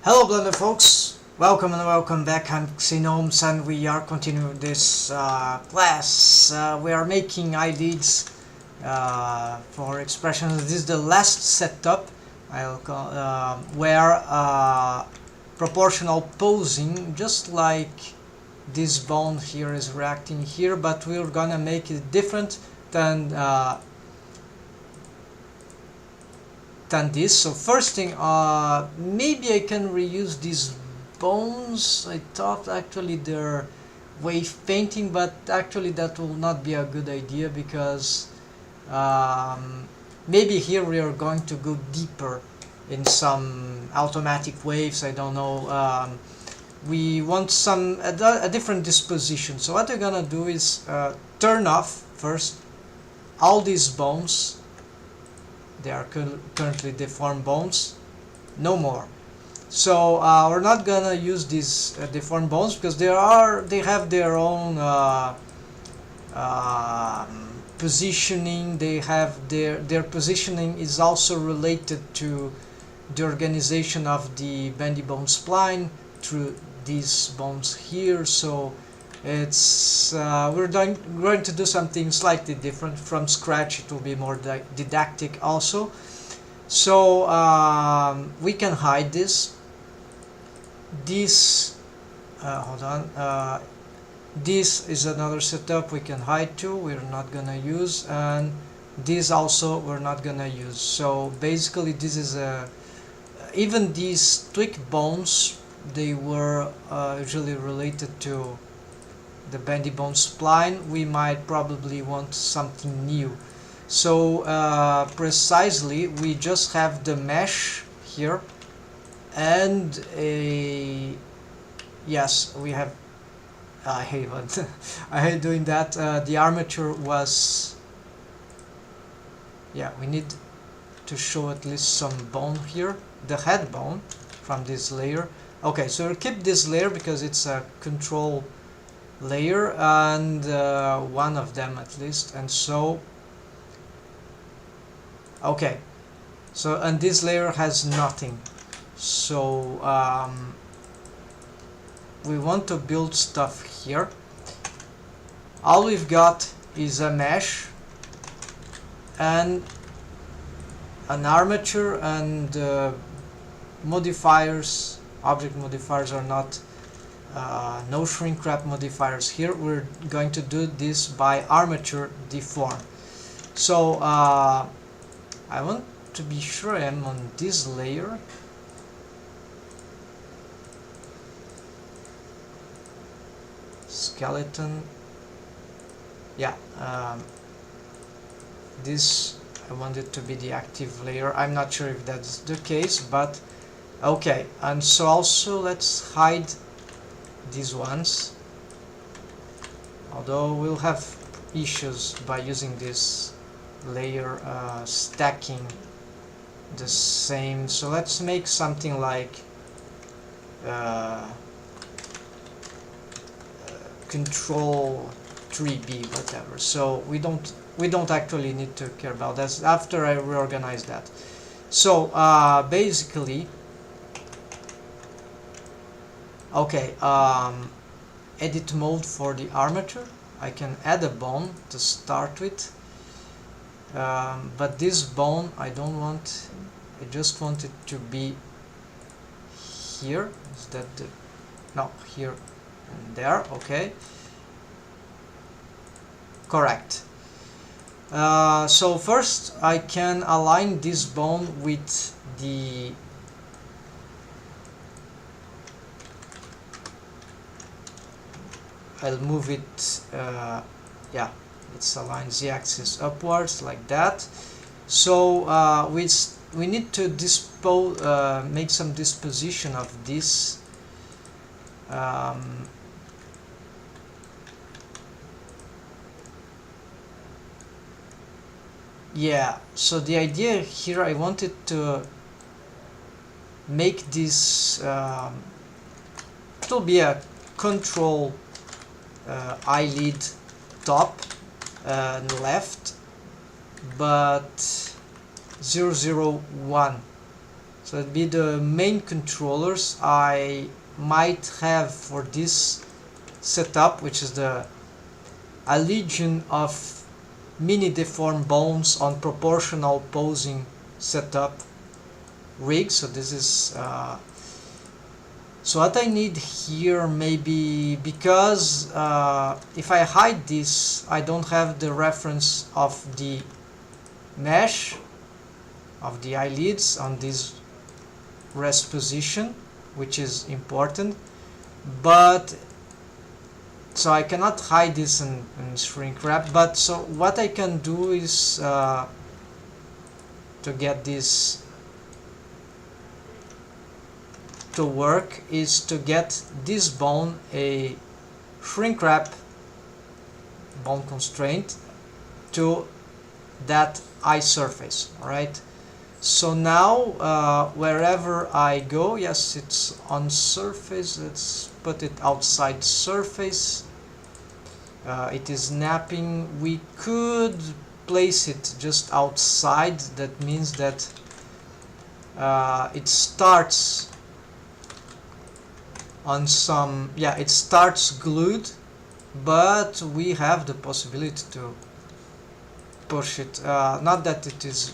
Hello Blender folks, welcome and welcome back. I'm Pxy-CLASS and we are continuing this class. We are making eyelids for expressions. This is the last setup I'll call, where proportional posing, just like this bone here is reacting here, but we're gonna make it different than this. So first thing, maybe I can reuse these bones. I thought actually they're wave painting, but actually that will not be a good idea because maybe here we are going to go deeper in some automatic waves. I don't know. We want a different disposition. So what we're gonna do is turn off first all these bones. They are currently deformed bones, no more. So we're not gonna use these deformed bones because they have their own positioning. They have their positioning is also related to the organization of the bendy bone spline through these bones here. So it's we're going to do something slightly different from scratch. It will be more didactic also. So we can hide this. Hold on. This is another setup we can hide too. We're not gonna use, and this also we're not gonna use. So basically, this is even these tweaked bones. They were usually related to the bendy bone spline. We might probably want something new. So precisely, we just have the mesh here, and yes, we have. I hate doing that. The armature was. Yeah, we need to show at least some bone here, the head bone from this layer. Okay, so we'll keep this layer because it's a control layer, and one of them at least. And so okay, so and this layer has nothing. So we want to build stuff here. All we've got is a mesh and an armature, and modifiers, object modifiers are not no shrink wrap modifiers here. We're going to do this by armature deform. So I want to be sure I'm on this layer. Skeleton. Yeah, this I want it to be the active layer. I'm not sure if that's the case, but okay. And so also let's hide these ones, although we'll have issues by using this layer stacking the same. So let's make something like control 3B, whatever. So we don't actually need to care about that after I reorganize that. So basically, okay, edit mode for the armature. I can add a bone to start with, but this bone I don't want. I just want it to be here. Is that the no, here and there? Okay, correct. So first I can align this bone with the I'll move it, yeah, it's aligned z-axis upwards like that. So we need to make some disposition of this. Yeah, so the idea here, I wanted to make this, it will be a control eyelid top and left, but 001 So it'd be the main controllers I might have for this setup, which is a legion of mini deformed bones on proportional posing setup rig. So this is so what I need here, maybe because if I hide this, I don't have the reference of the mesh of the eyelids on this rest position, which is important. But so I cannot hide this and shrink wrap. But so what I can do is to get this to work is to get this bone a shrink wrap bone constraint to that eye surface. All right. So now wherever I go, yes, it's on surface. Let's put it outside surface. It is snapping. We could place it just outside. That means that it starts on some, yeah, it starts glued, but we have the possibility to push it. Not that it is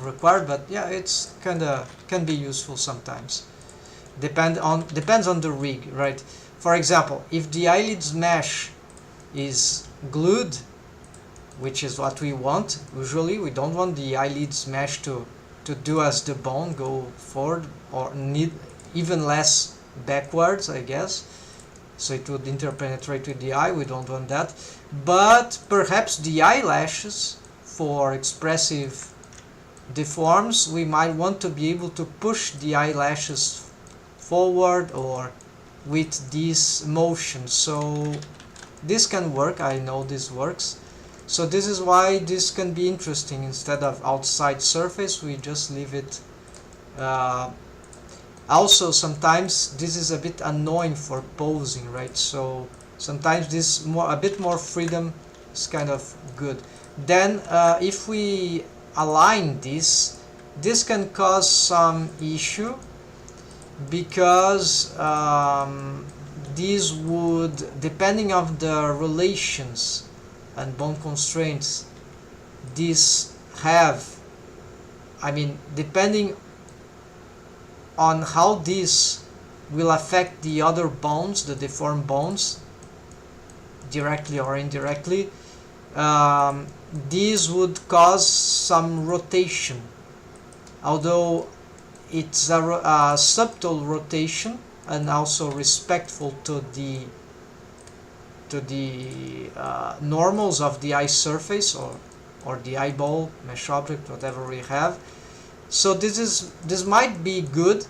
required, but yeah, it's can be useful sometimes. Depends on the rig, right? For example, if the eyelids mesh is glued, which is what we want, usually we don't want the eyelids mesh to do as the bone, go forward, or need even less backwards, I guess, so it would interpenetrate with the eye. We don't want that. But perhaps the eyelashes for expressive deforms, we might want to be able to push the eyelashes forward or with this motion. So this can work. I know this works. So this is why this can be interesting. Instead of outside surface, we just leave it. Also, sometimes this is a bit annoying for posing, right? So sometimes this a bit more freedom is kind of good. Then if we align this can cause some issue, because these would, depending on the relations and bone constraints these have, I mean, depending on how this will affect the other bones, the deformed bones, directly or indirectly, these would cause some rotation, although it's a subtle rotation and also respectful to the normals of the eye surface or the eyeball mesh object, whatever we have. So this might be good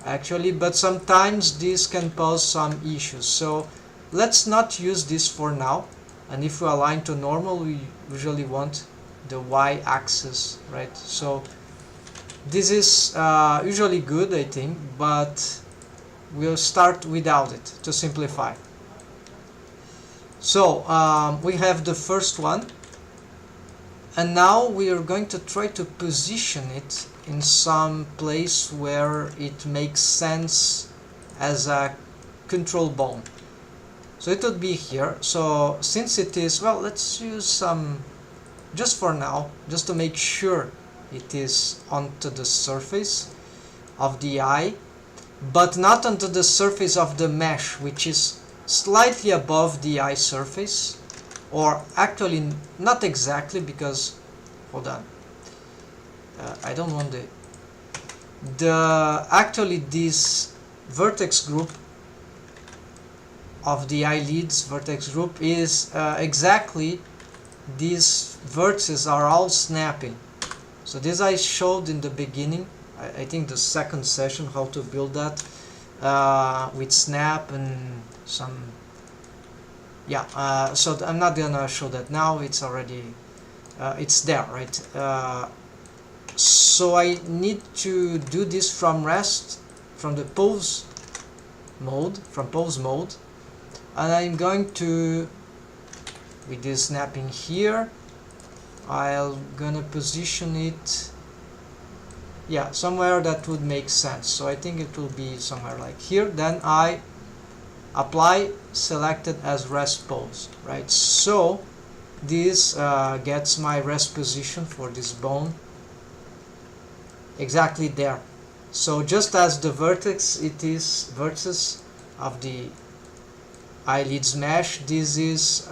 actually, but sometimes this can pose some issues. So let's not use this for now, and if we align to normal, we usually want the y-axis, right? So this is usually good, I think, but we'll start without it to simplify. So we have the first one, and now we are going to try to position it in some place where it makes sense as a control bone. So it would be here. So since it is, well, let's use some, just for now, just to make sure it is onto the surface of the eye, but not onto the surface of the mesh, which is slightly above the eye surface, or actually not exactly, because, hold on, I don't want actually this vertex group of the eyelids, vertex group is exactly, these vertices are all snapping. So this I showed in the beginning, I think the second session, how to build that with snap and some, yeah, so I'm not gonna show that now, it's already it's there, right? So I need to do this from rest, from the pose mode, and I'm going to, with this snapping here, I'm gonna position it yeah, somewhere that would make sense. So I think it will be somewhere like here. Then I apply selected as rest pose, right? So this gets my rest position for this bone exactly there. So just as the vertex, it is vertex of the eyelids mesh, this is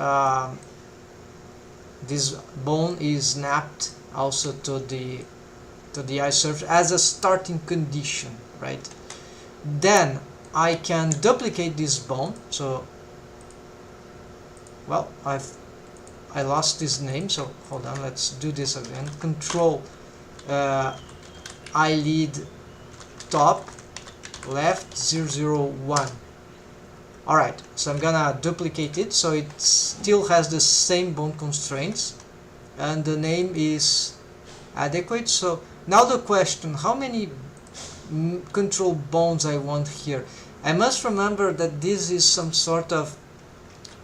this bone is snapped also to the eye surface as a starting condition, right? Then I can duplicate this bone. So, well, I lost this name, so hold on, let's do this again. Control eyelid top left 001. Alright, so I'm gonna duplicate it so it still has the same bone constraints and the name is adequate. So now the question, how many control bones I want here? I must remember that this is some sort of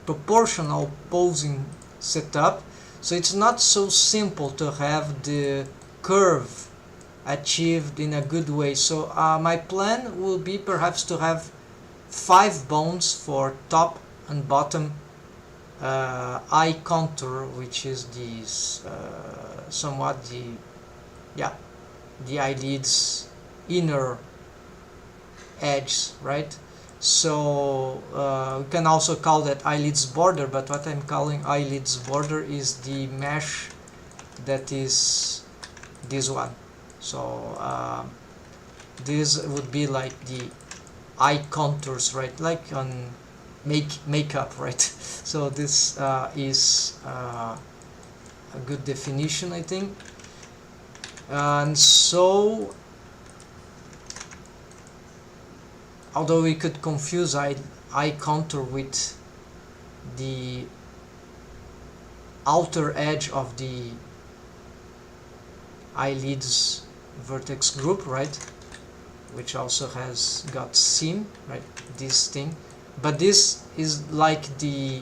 proportional posing setup, so it's not so simple to have the curve achieved in a good way. So my plan will be perhaps to have 5 bones for top and bottom eye contour, which is these somewhat the eyelids inner edge, right? So we can also call that eyelids border, but what I'm calling eyelids border is the mesh that is this one. So this would be like the eye contours, right? Like on makeup, right? So this is a good definition, I think. And so, although we could confuse eye contour with the outer edge of the eyelids vertex group, right, which also has got seam, right, this thing, but this is like the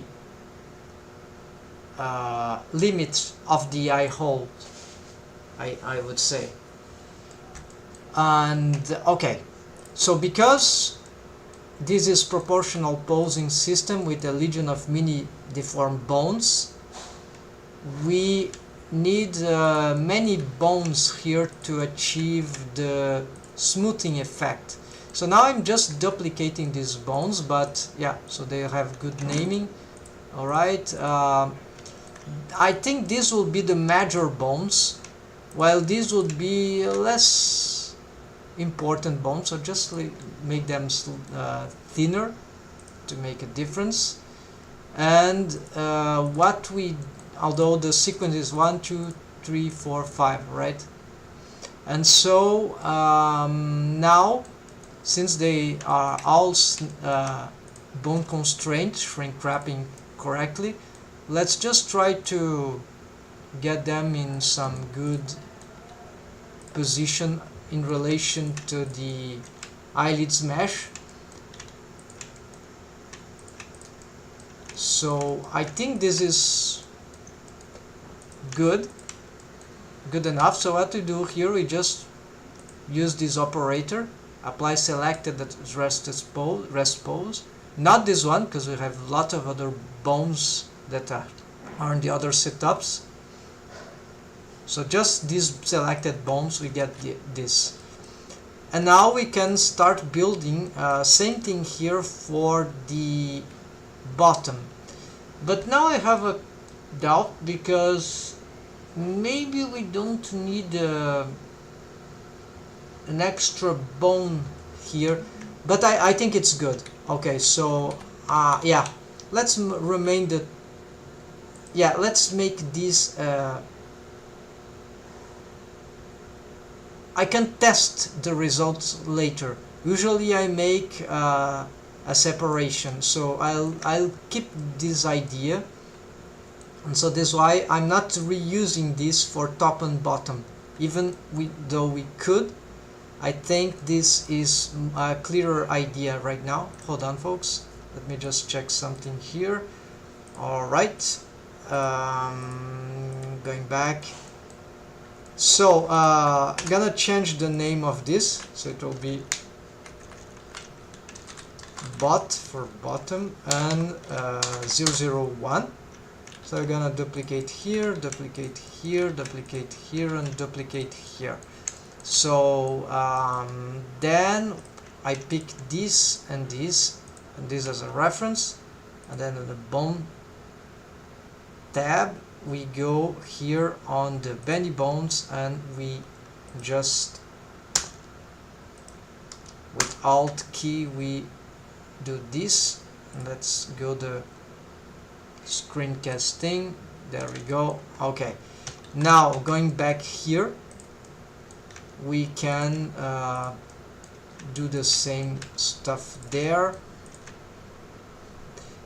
limit of the eye hole, I would say. And okay, so because this is proportional posing system with a legion of mini deformed bones, we need many bones here to achieve the smoothing effect. So now I'm just duplicating these bones, but yeah, so they have good naming. Alright, I think these will be the major bones, while these would be less important bones, so just make them thinner to make a difference. And although the sequence is 1, 2, 3, 4, 5, right? And so now, since they are all bone constrained, shrink wrapping correctly, let's just try to get them in some good position in relation to the eyelids mesh. So I think this is good enough. So what we do here, we just use this operator, apply selected as rest pose, not this one, because we have a lot of other bones that are in the other setups. So just these selected bones, we get this. And now we can start building same thing here for the bottom. But now I have a doubt, because maybe we don't need an extra bone here, but I think it's good. Okay, so yeah, let's remain the, yeah, let's make this I can test the results later. Usually I make a separation, so I'll keep this idea, and so that's why I'm not reusing this for top and bottom, even though we could. I think this is a clearer idea right now. Hold on, folks, let me just check something here. Alright, going back. So gonna change the name of this, so it will be bot for bottom and 001. So I'm gonna duplicate here, duplicate here, duplicate here, and duplicate here. So then I pick this and this as a reference, and then in the bone tab we go here on the bendy bones, and we just with Alt key we do this. And let's go the screencasting. There we go. Okay, now going back here, we can do the same stuff there.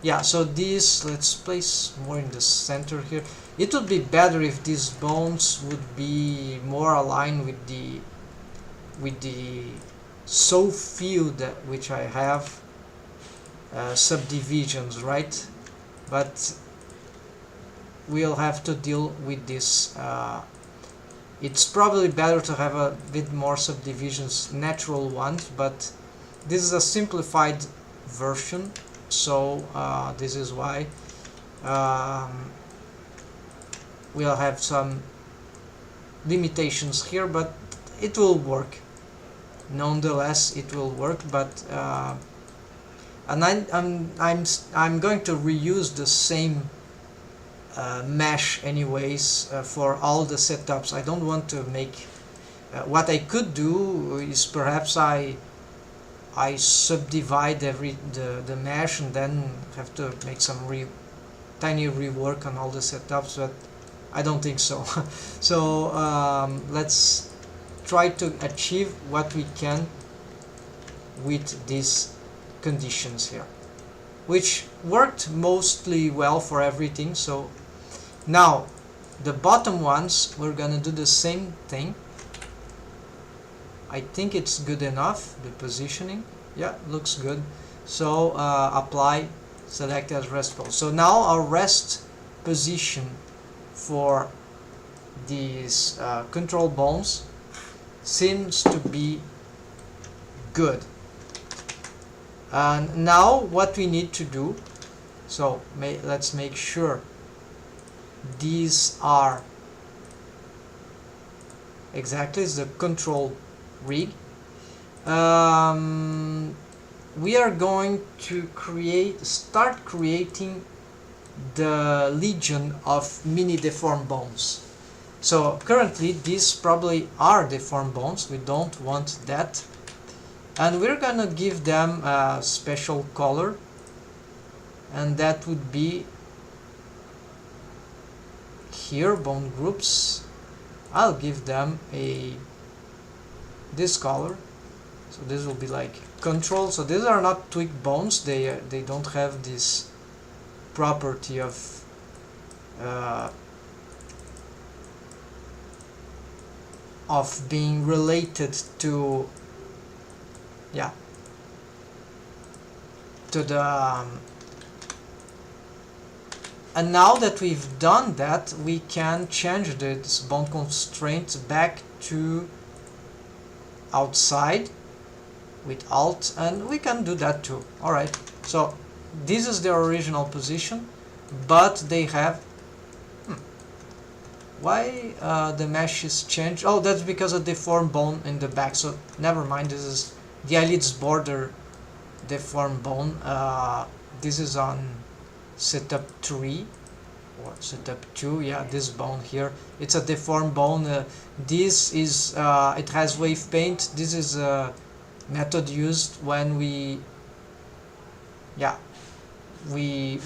Yeah, so this, let's place more in the center here. It would be better if these bones would be more aligned with the so few that which I have subdivisions, right? But we'll have to deal with this. It's probably better to have a bit more subdivisions, natural ones, but this is a simplified version, so this is why we'll have some limitations here, but it will work. Nonetheless, it will work. But and I'm going to reuse the same mesh anyways for all the setups. I don't want to make what I could do is perhaps I subdivide the mesh and then have to make some tiny rework on all the setups, but I don't think so. So let's try to achieve what we can with these conditions here, which worked mostly well for everything. So now the bottom ones, we're gonna do the same thing. I think it's good enough, the positioning. Yeah, looks good. So apply, select as rest pose. So now our rest position for these control bones seems to be good. And now what we need to do, so let's make sure these are exactly the control rig. We are going to start creating the legion of mini deformed bones. So currently these probably are deformed bones, we don't want that, and we're gonna give them a special color, and that would be here, bone groups. I'll give them this color, so this will be like control. So these are not twig bones, they don't have this property of being related to the and now that we've done that, we can change this bone constraint back to outside with Alt, and we can do that too. Alright, so this is their original position, but they have why the mesh is changed? Oh, that's because of the deformed bone in the back, so never mind. This is the eyelids border deformed bone. This is on setup 3 or setup 2. Yeah, this bone here, it's a deformed bone. This is it has wave paint. This is a method used when we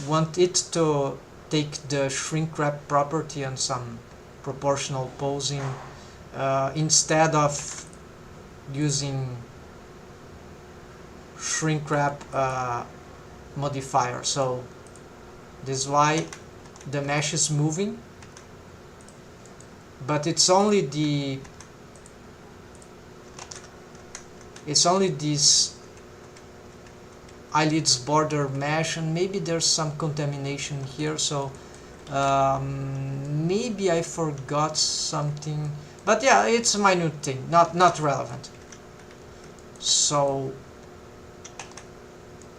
want it to take the shrink wrap property and some proportional posing instead of using shrink wrap modifier. So this is why the mesh is moving, but it's only this eyelids border mesh, and maybe there's some contamination here, so maybe I forgot something. But yeah, it's a minute thing, not relevant. So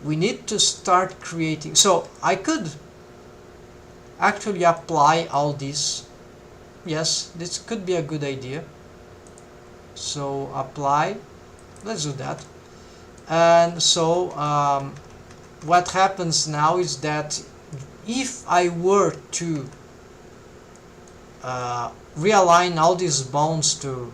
we need to start creating. So I could actually apply all this. Yes, this could be a good idea. So apply, let's do that. And so what happens now is that if I were to realign all these bones to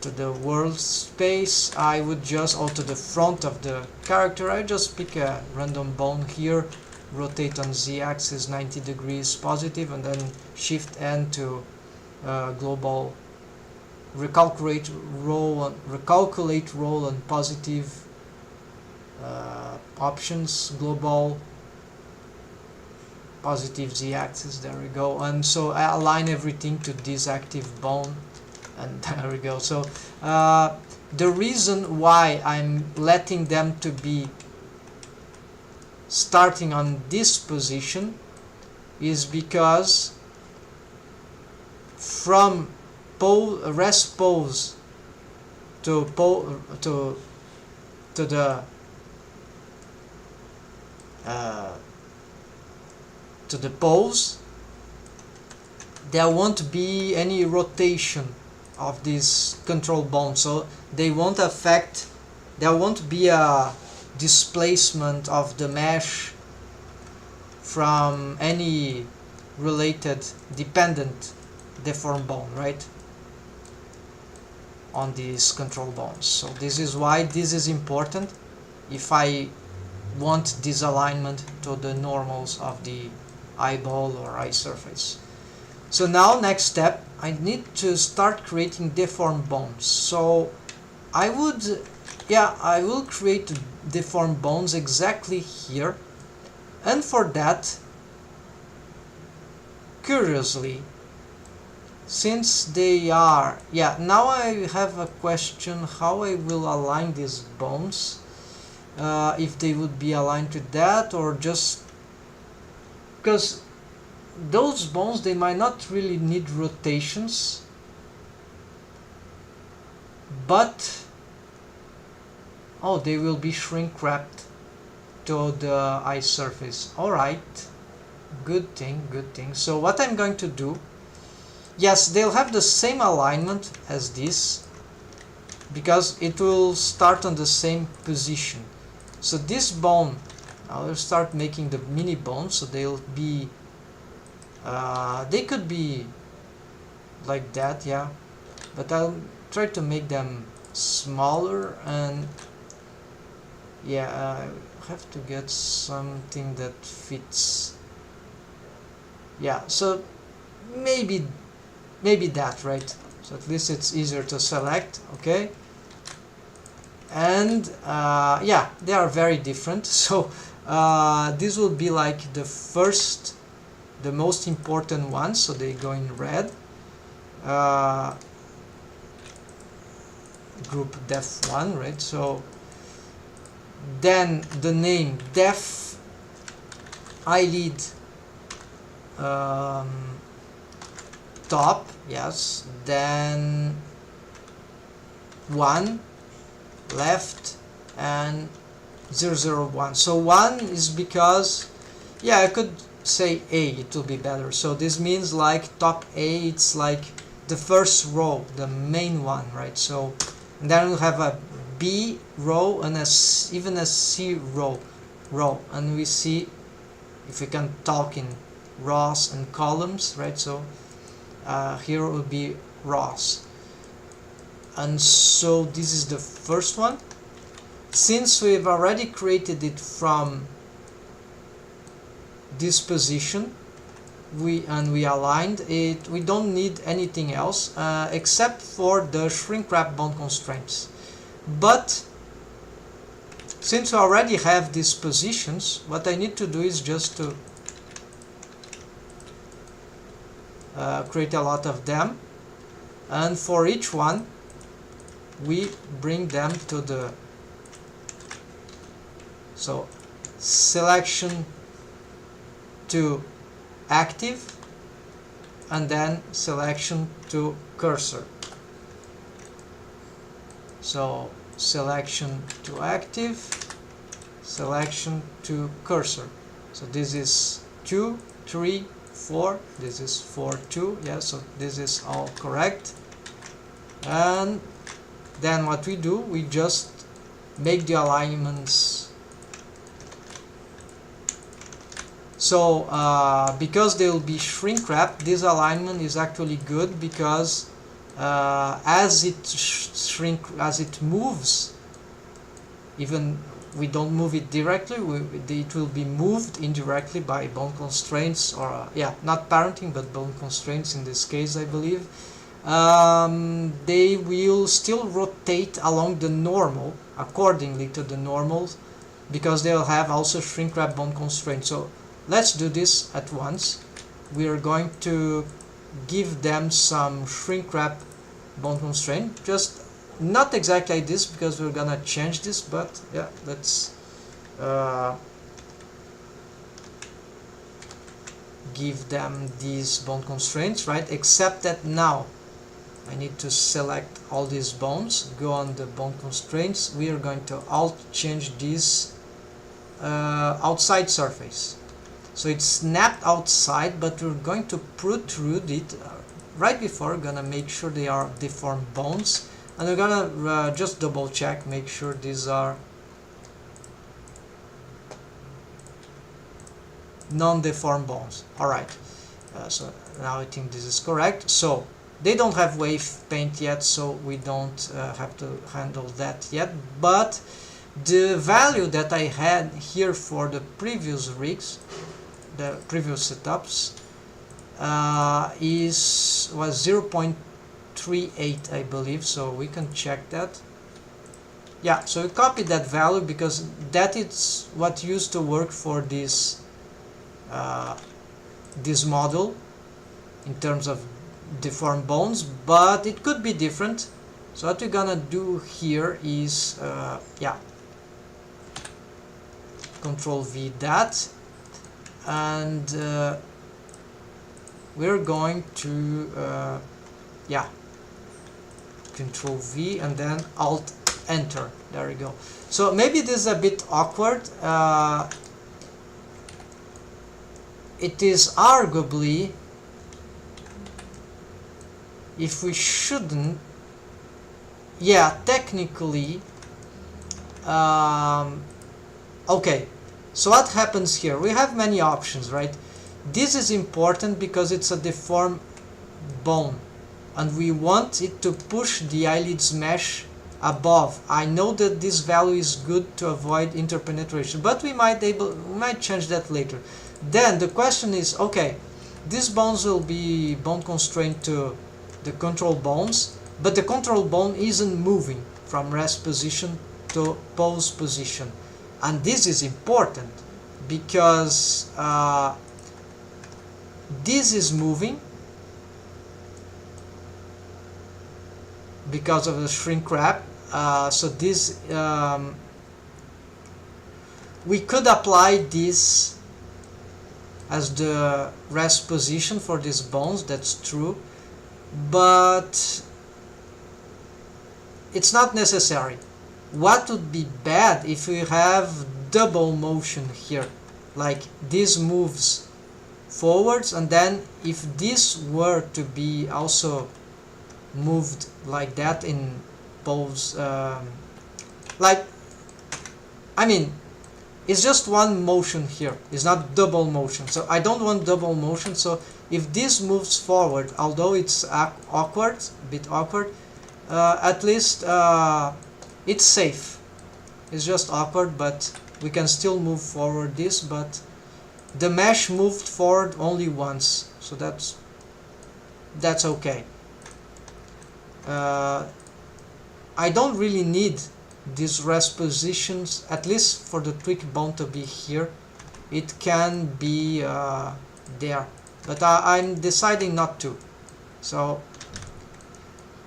the world space, I would just, or to the front of the character, I just pick a random bone here, rotate on z-axis 90 degrees positive, and then shift N to global recalculate roll on positive options, global positive z-axis, there we go. And so I align everything to this active bone, and there we go. So the reason why I'm letting them to be starting on this position is because from rest pose to the pose, there won't be any rotation of this control bone, so they won't affect, there won't be a displacement of the mesh from any related dependent deform bone, right, on these control bones. So this is why this is important if I want this alignment to the normals of the eyeball or eye surface. So now next step, I need to start creating deformed bones. So I will create deformed bones exactly here, and for that, curiously, since they are, now I have a question how I will align these bones, if they would be aligned to that, or just because those bones, they might not really need rotations, but they will be shrink wrapped to the eye surface. Alright, good thing. So what I'm going to do, yes, they'll have the same alignment as this because it will start on the same position. So this bone, I'll start making the mini bones, so they'll be they could be like that, yeah, but I'll try to make them smaller, and I have to get something that fits. So maybe that, right? So at least it's easier to select. Okay, and they are very different. So this will be like the most important ones, so they go in red. Group def 1, right? So then the name def eyelid top, yes, then 1 left and 001. So 1 is because I could say A, it will be better. So this means like top A, it's like the first row, the main one, right? So and then we'll have a B row and even a C row, and we see if we can talk in rows and columns, right? So here will be rows, and so this is the first one. Since we've already created it from this position, we aligned it, we don't need anything else except for the shrink wrap bone constraints. But since we already have these positions, what I need to do is just to create a lot of them, and for each one we bring them to the selection to active, and then selection to cursor. So selection to active, selection to cursor. So this is 2, 3, 4, this is 4, 2, yeah, so this is all correct. And then what we do, we just make the alignments. So because they will be shrink wrapped, this alignment is actually good, because as it moves, even we don't move it directly, it will be moved indirectly by bone constraints, or yeah, not parenting but bone constraints in this case, I believe. They will still rotate along the normal, accordingly to the normal, because they'll have also shrink wrap bone constraints. So let's do this at once. We are going to give them some shrink wrap bone constraint, just not exactly like this, because we're gonna change this, but yeah, let's give them these bone constraints, right? Except that now I need to select all these bones, go on the bone constraints. We are going to alt change this outside surface. So it's snapped outside, but we're going to protrude it right before. We're gonna make sure they are deformed bones, and we're gonna just double check, make sure these are non-deformed bones. Alright, so now I think this is correct. So they don't have wave paint yet, so we don't have to handle that yet, but the value that I had here for the previous rigs, the previous setups, was 0.38, I believe, so we can check that. Yeah, so we copied that value because that is what used to work for this this model in terms of deformed bones, but it could be different. So what we're gonna do here is yeah, Control V that, and we're going to yeah, Control V and then Alt Enter. There we go. So maybe this is a bit awkward. It is arguably, if we shouldn't, yeah, technically, okay, so what happens here? We have many options, right? This is important because it's a deformed bone, and we want it to push the eyelids mesh above. I know that this value is good to avoid interpenetration, but we might change that later. Then the question is, okay, these bones will be bone constrained to the control bones, but the control bone isn't moving from rest position to pose position, and this is important because this is moving because of the shrink wrap. So this we could apply this as the rest position for these bones, that's true, but it's not necessary. What would be bad if we have double motion here, like this moves forwards, and then if this were to be also moved like that in pose, like, I mean, it's just one motion here, it's not double motion, so I don't want double motion. So if this moves forward, although it's awkward, a bit awkward, at least it's safe. It's just awkward, but we can still move forward this, but the mesh moved forward only once, so that's okay. I don't really need these rest positions, at least for the tweak bone to be here. It can be there, but I'm deciding not to. So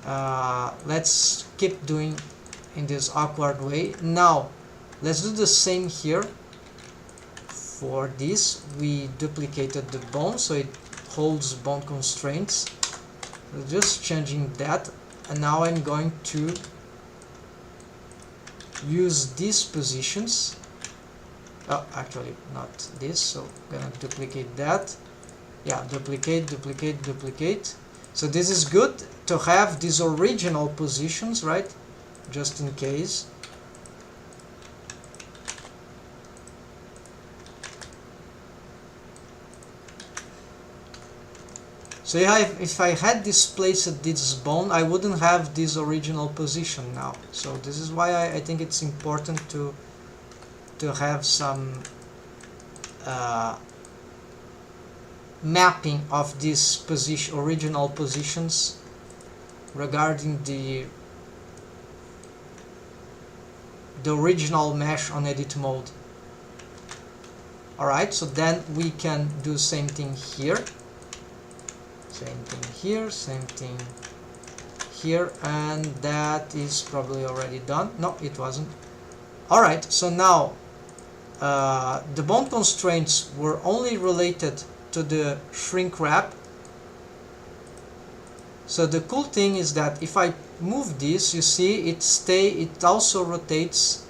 let's keep doing in this awkward way. Now let's do the same here. For this, we duplicated the bone, so it holds bond constraints. So just changing that, and now I'm going to use these positions. Oh, actually not this, so I'm gonna duplicate that. Yeah, duplicate, duplicate, duplicate. So this is good to have these original positions, right? Just in case. So if I had displaced this bone, I wouldn't have this original position now. So this is why I think it's important to have some mapping of these original positions regarding the original mesh on edit mode. Alright, so then we can do same thing here. Same thing here, same thing here, and that is probably already done. No, it wasn't. Alright, so now the bond constraints were only related to the shrink wrap. So the cool thing is that if I move this, you see it also rotates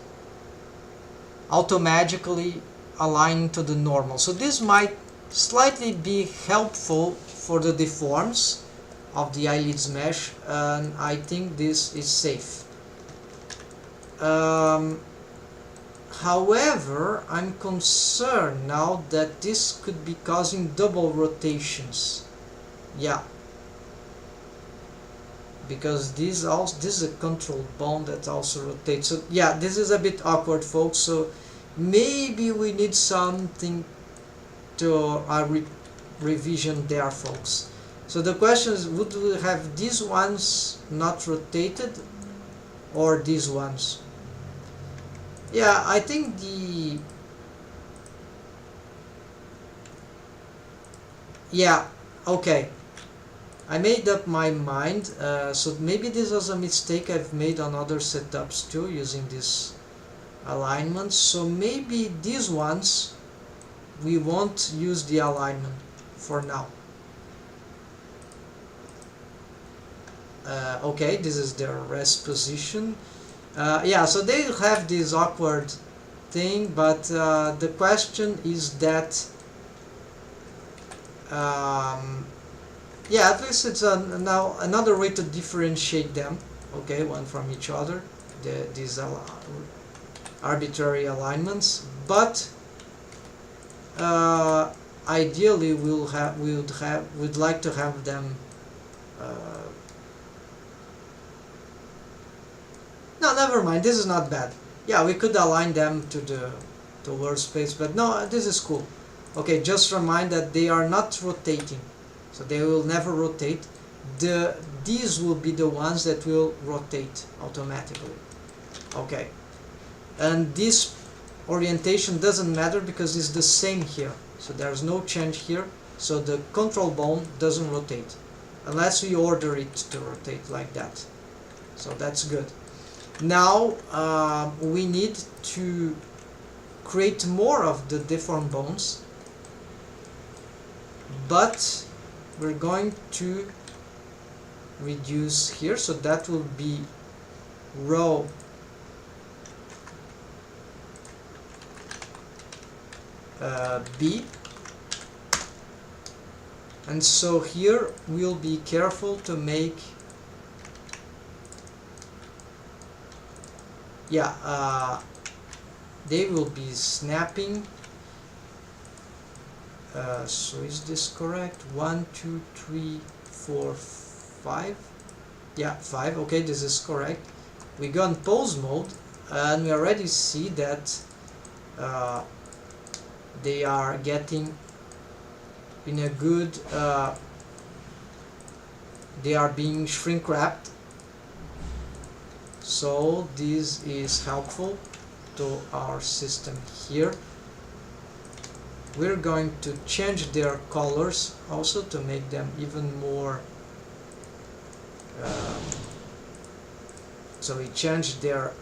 automatically aligned to the normal. So this might slightly be helpful for the deforms of the eyelids mesh, and I think this is safe. However, I'm concerned now that this could be causing double rotations. Yeah, because this is a control bond that also rotates. So yeah, this is a bit awkward, folks. So maybe we need something to revision there, folks. So the question is, would we have these ones not rotated or these ones? Yeah, I think yeah, okay, I made up my mind. So maybe this was a mistake I've made on other setups too, using this alignment. So maybe these ones we won't use the alignment for now. Okay, this is their rest position. Yeah, so they have this awkward thing, but the question is that yeah, at least it's now another way to differentiate them. Okay, one from each other, these arbitrary alignments, but ideally we'd like to have them no, never mind, this is not bad. Yeah, we could align them to the workspace, but no, this is cool. Okay, just remind that they are not rotating, so they will never rotate. These will be the ones that will rotate automatically. Okay, and this orientation doesn't matter because it's the same here, so there's no change here. So the control bone doesn't rotate unless we order it to rotate like that. So that's good. Now we need to create more of the deformed bones, but we're going to reduce here, so that will be row B, and so here we'll be careful to make, yeah, they will be snapping. So is this correct? 1, 2, 3, 4, 5. Yeah, 5. Okay, this is correct. We go on pose mode, and we already see that they are getting in a good. They are being shrink wrapped. So this is helpful to our system here. We're going to change their colors also to make them even more. So we change their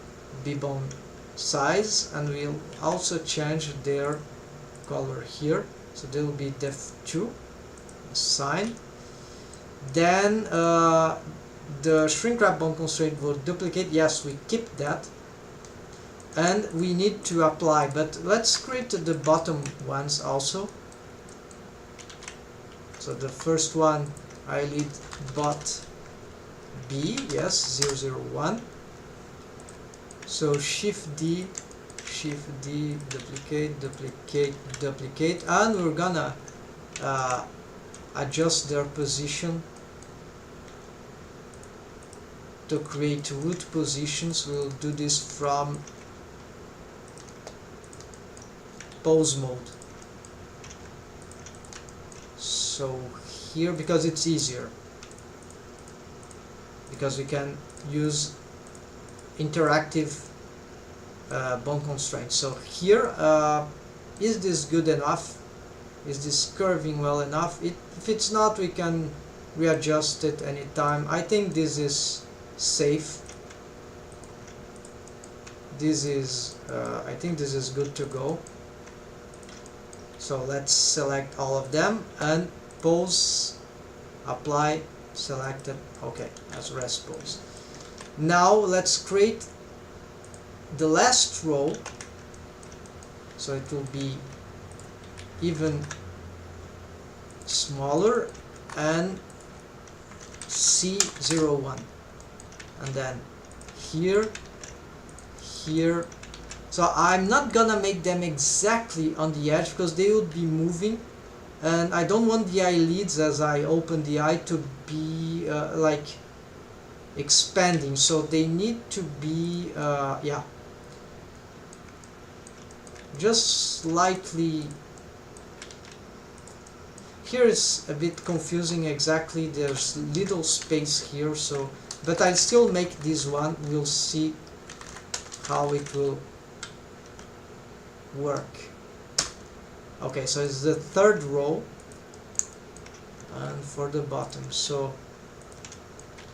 B-bone size, and we'll also change their color here. So they will be def 2. assign. Then the shrink wrap bone constraint will duplicate. Yes, we keep that. And we need to apply, but let's create the bottom ones also. So the first one, eyelid bot B, yes, 001. So Shift D, duplicate, duplicate, duplicate, and we're gonna adjust their position to create root positions. We'll do this from pose mode. So here, because it's easier, because we can use interactive bone constraints. So here, is this good enough? Is this curving well enough? If it's not, we can readjust it anytime. I think this is safe. This is I think this is good to go. So let's select all of them and pose, apply, selected. Okay, that's rest pose. Now let's create the last row, so it will be even smaller, and C01, and then here, here. So I'm not gonna make them exactly on the edge because they would be moving, and I don't want the eyelids as I open the eye to be like expanding, so they need to be yeah, just slightly. Here is a bit confusing exactly, there's little space here, so but I'll still make this one. We'll see how it will work. Okay, so it's the third row, and for the bottom, so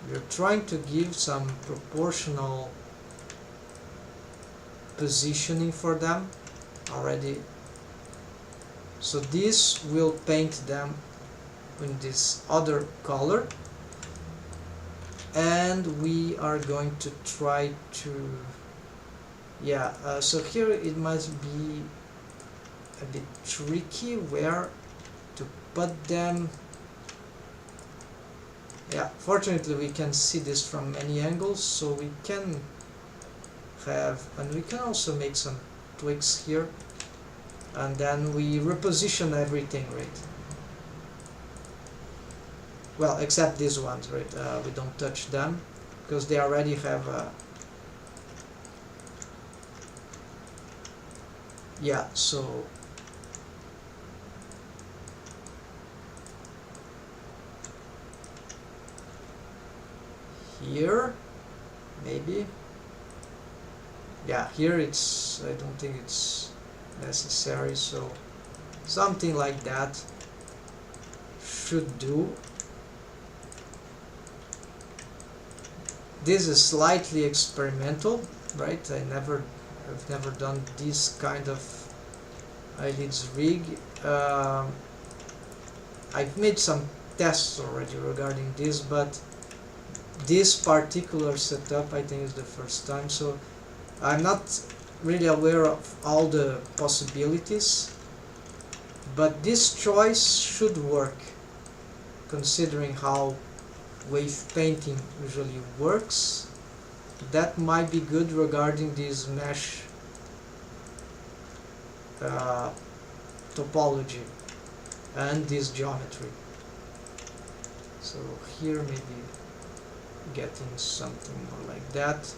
we're trying to give some proportional positioning for them already. So this will paint them in this other color, and we are going to try to, yeah, so here it must be a bit tricky where to put them. Yeah, fortunately we can see this from many angles, so we can have, and we can also make some tweaks here, and then we reposition everything, right? Well, except these ones, right? We don't touch them because they already have a, yeah, so here maybe, yeah, here it's, I don't think it's necessary, so something like that should do. This is slightly experimental, right? I've never done this kind of eyelids rig. I've made some tests already regarding this, but this particular setup I think is the first time, so I'm not really aware of all the possibilities, but this choice should work considering how wave painting usually works. That might be good regarding this mesh topology and this geometry. So here maybe getting something more like that.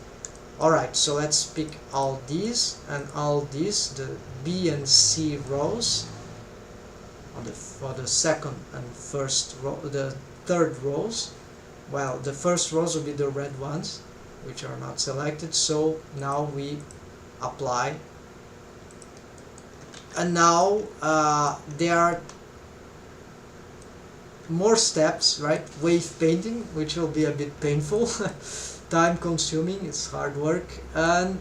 Alright, so let's pick all these and all these, the B and C rows for the second and first row, the third rows. Well, the first rows will be the red ones, which are not selected, so now we apply. And now there are more steps, right? Wave painting, which will be a bit painful, time consuming, it's hard work, and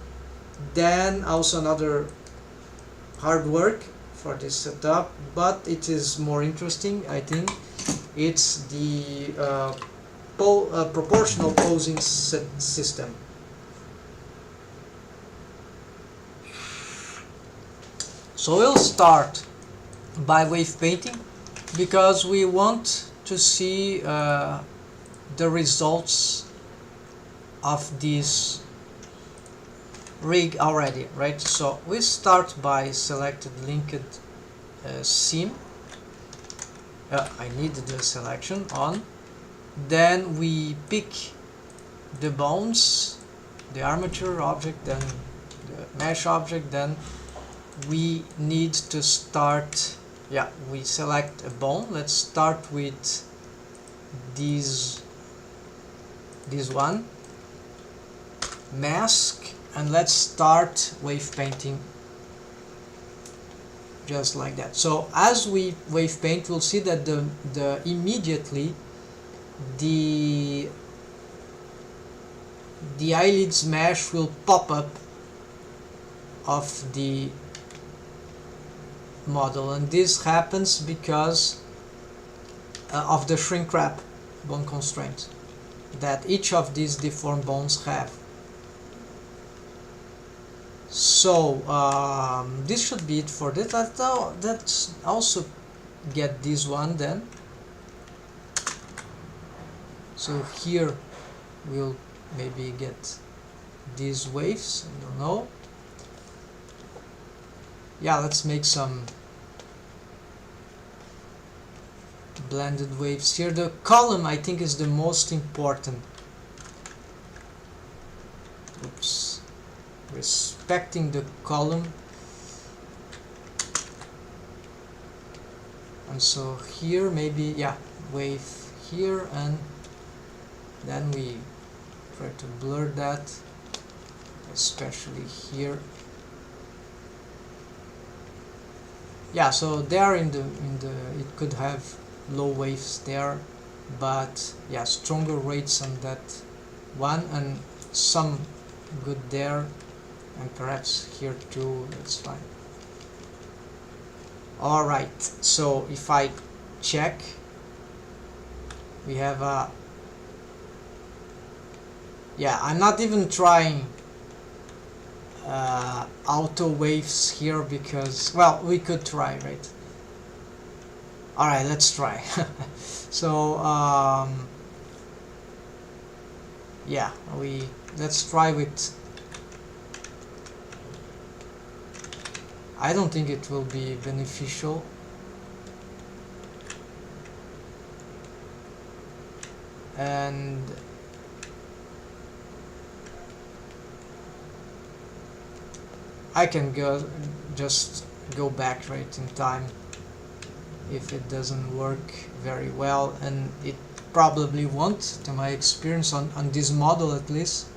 then also another hard work for this setup, but it is more interesting, I think. it's the proportional posing system. So we'll start by wave painting because we want to see the results of this rig already, right? So we start by selected linked seam. I need the selection on. Then we pick the bones, the armature object, then the mesh object. Then we need to start, we select a bone. Let's start with this one, mask, and let's start wave painting just like that. So as we wave paint, we'll see that the immediately the eyelids mesh will pop up of the model, and this happens because of the shrink wrap bone constraint that each of these deformed bones have. So this should be it for this. Let's also get this one then. So here we'll maybe get these waves, I don't know. Yeah, let's make some blended waves here. The column, I think, is the most important. Oops. Respecting the column. And so here maybe, wave here, and then we try to blur that, especially here. So there in the it could have low waves there, but stronger rates on that one, and some good there, and perhaps here too. That's fine. Alright, so if I check, we have a I'm not even trying auto waves here because, well, we could try, right? Alright, let's try. So let's try with, I don't think it will be beneficial. And I can just go back right in time if it doesn't work very well, and it probably won't, to my experience on this model at least.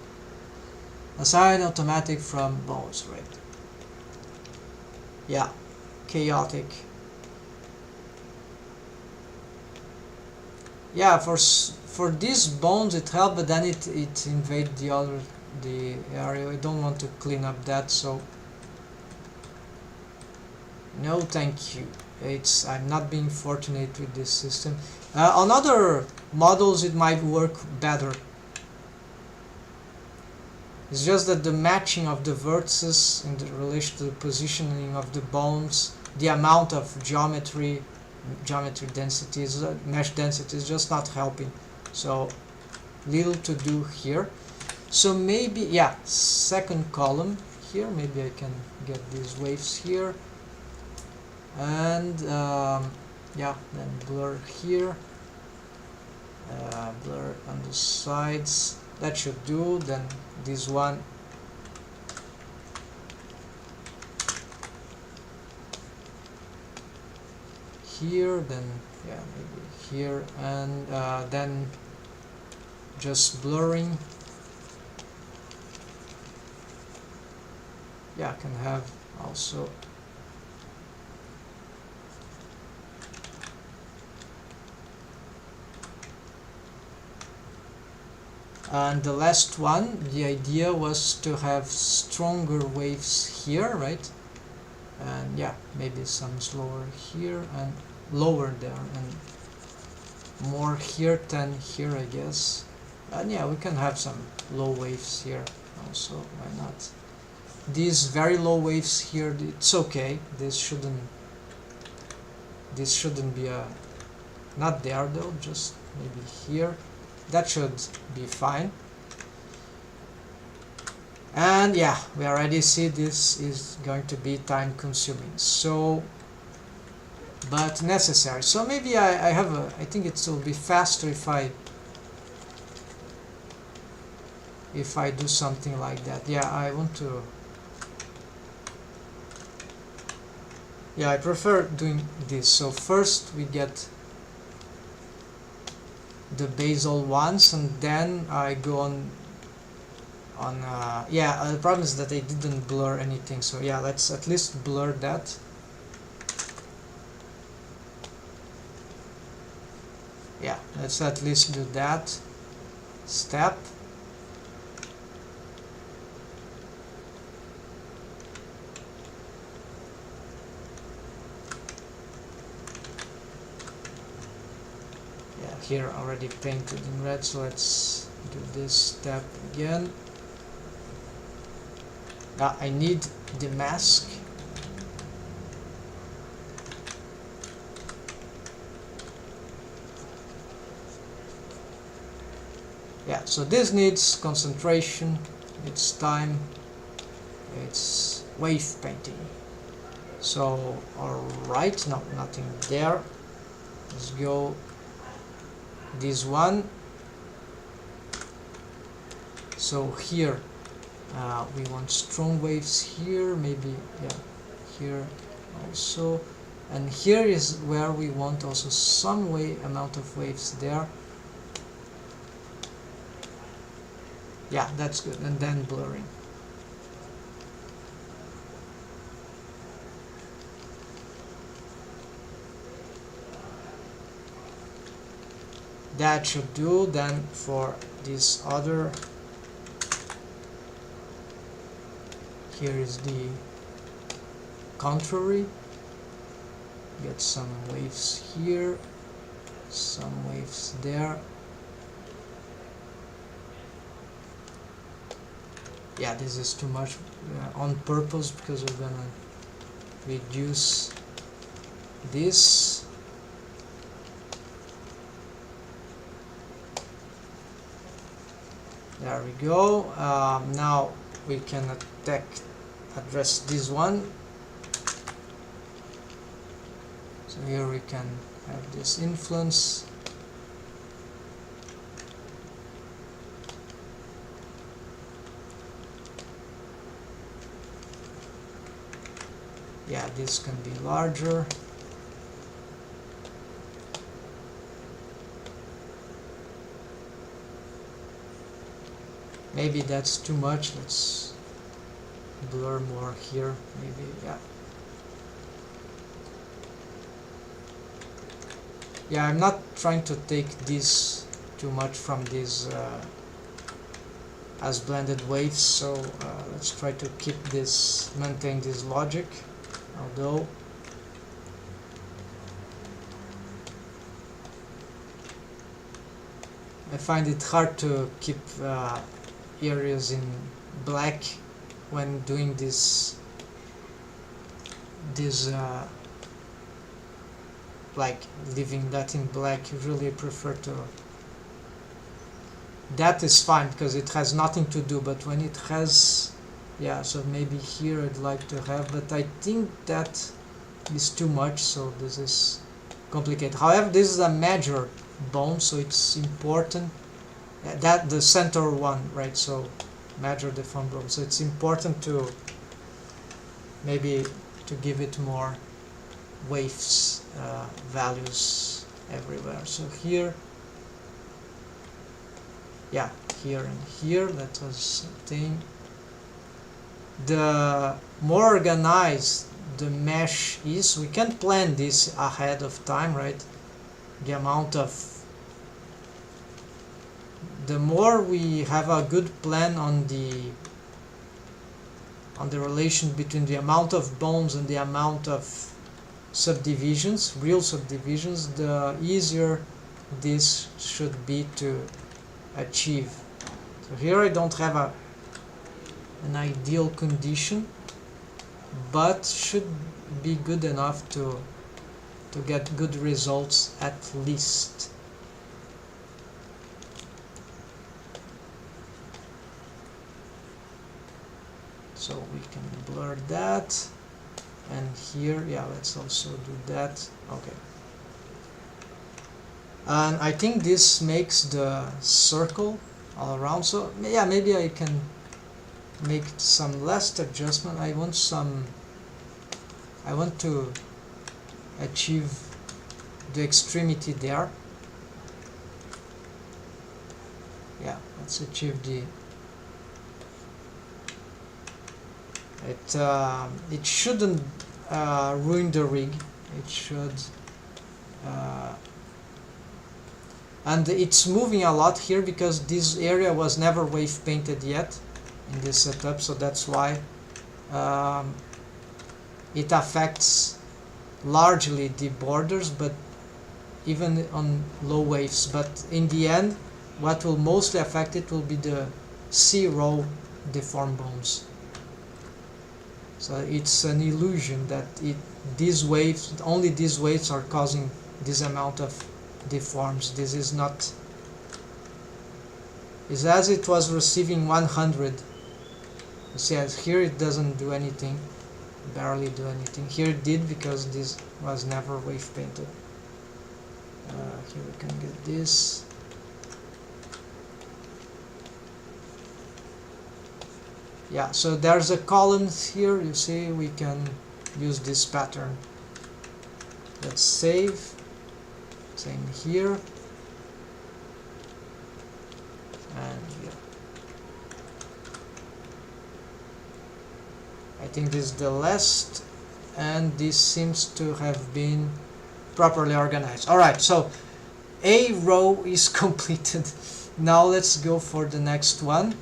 Assign automatic from bones, right? Chaotic. For these bones it helped, but then it invade the area. I don't want to clean up that, so no thank you. I'm not being fortunate with this system. On other models it might work better. It's just that the matching of the vertices in relation to the positioning of the bones, the amount of geometry densities, mesh density is just not helping. So little to do here. So maybe, second column here, maybe I can get these waves here, and then blur here, blur on the sides. That should do. Then this one, here, then maybe here, and then just blurring. Can have also and the last one, the idea was to have stronger waves here, right? And maybe some slower here and lower there, and more here than here, I guess. And yeah, we can have some low waves here also, why not? These very low waves here, it's okay. This shouldn't be a, not there though, just maybe here. That should be fine. And yeah, we already see this is going to be time consuming, so but necessary. So maybe I think it will be faster if I do something like that. Yeah, I want to, yeah, I prefer doing this. So first we get the basal ones, and then I go on yeah, the problem is that I didn't blur anything, so yeah, let's at least blur that. Yeah, let's at least do that step. Yeah, here already painted in red, so let's do this step again. I need the mask. Yeah, so this needs concentration, it's time, it's wave painting. So, alright, no, nothing there. Let's go this one. So here we want strong waves here, maybe, yeah, here also, and here is where we want also some amount of waves there. Yeah, that's good. And then blurring. That should do. Then for this other, here is the contrary. Get some waves here, some waves there. Yeah, this is too much on purpose, because we're gonna reduce this. There we go. Now we can address this one. So here we can have this influence. Yeah, this can be larger. Maybe that's too much. Let's blur more here. Maybe, yeah. Yeah, I'm not trying to take this too much from these as blended waves, so let's try to keep this, maintain this logic. Although I find it hard to keep areas in black when doing this like leaving that in black. Usually I prefer to, that is fine because it has nothing to do, but when it has, yeah, so maybe here I'd like to have, but I think that is too much, so this is complicated. However, this is a major bone, so it's important that the center one, right? So major deformed bone, so it's important to maybe to give it more waves values everywhere. So here, yeah, here and here, let us obtain. The more organized the mesh is, we can plan this ahead of time, right? The amount of, the more we have a good plan on the relation between the amount of bones and the amount of subdivisions, real subdivisions, the easier this should be to achieve. So here I don't have an ideal condition, but should be good enough to get good results at least. So we can blur that, and here, yeah, let's also do that. Okay. And I think this makes the circle all around. So yeah, maybe I can make some last adjustment. I want to achieve the extremity there. Yeah, let's achieve the it shouldn't ruin the rig. It should and it's moving a lot here because this area was never wave painted yet in this setup, so that's why it affects largely the borders, but even on low waves. But in the end, what will mostly affect it will be the C-row deformed bones. So it's an illusion that only these waves are causing this amount of deforms. This is not. It's as it was receiving 100. You see, here it doesn't do anything, barely do anything. Here it did because this was never wave painted. Here we can get this. Yeah, so there's a column here. You see, we can use this pattern. Let's save. Same here and here. I think this is the last, and this seems to have been properly organized. Alright, so a row is completed. Now let's go for the next one.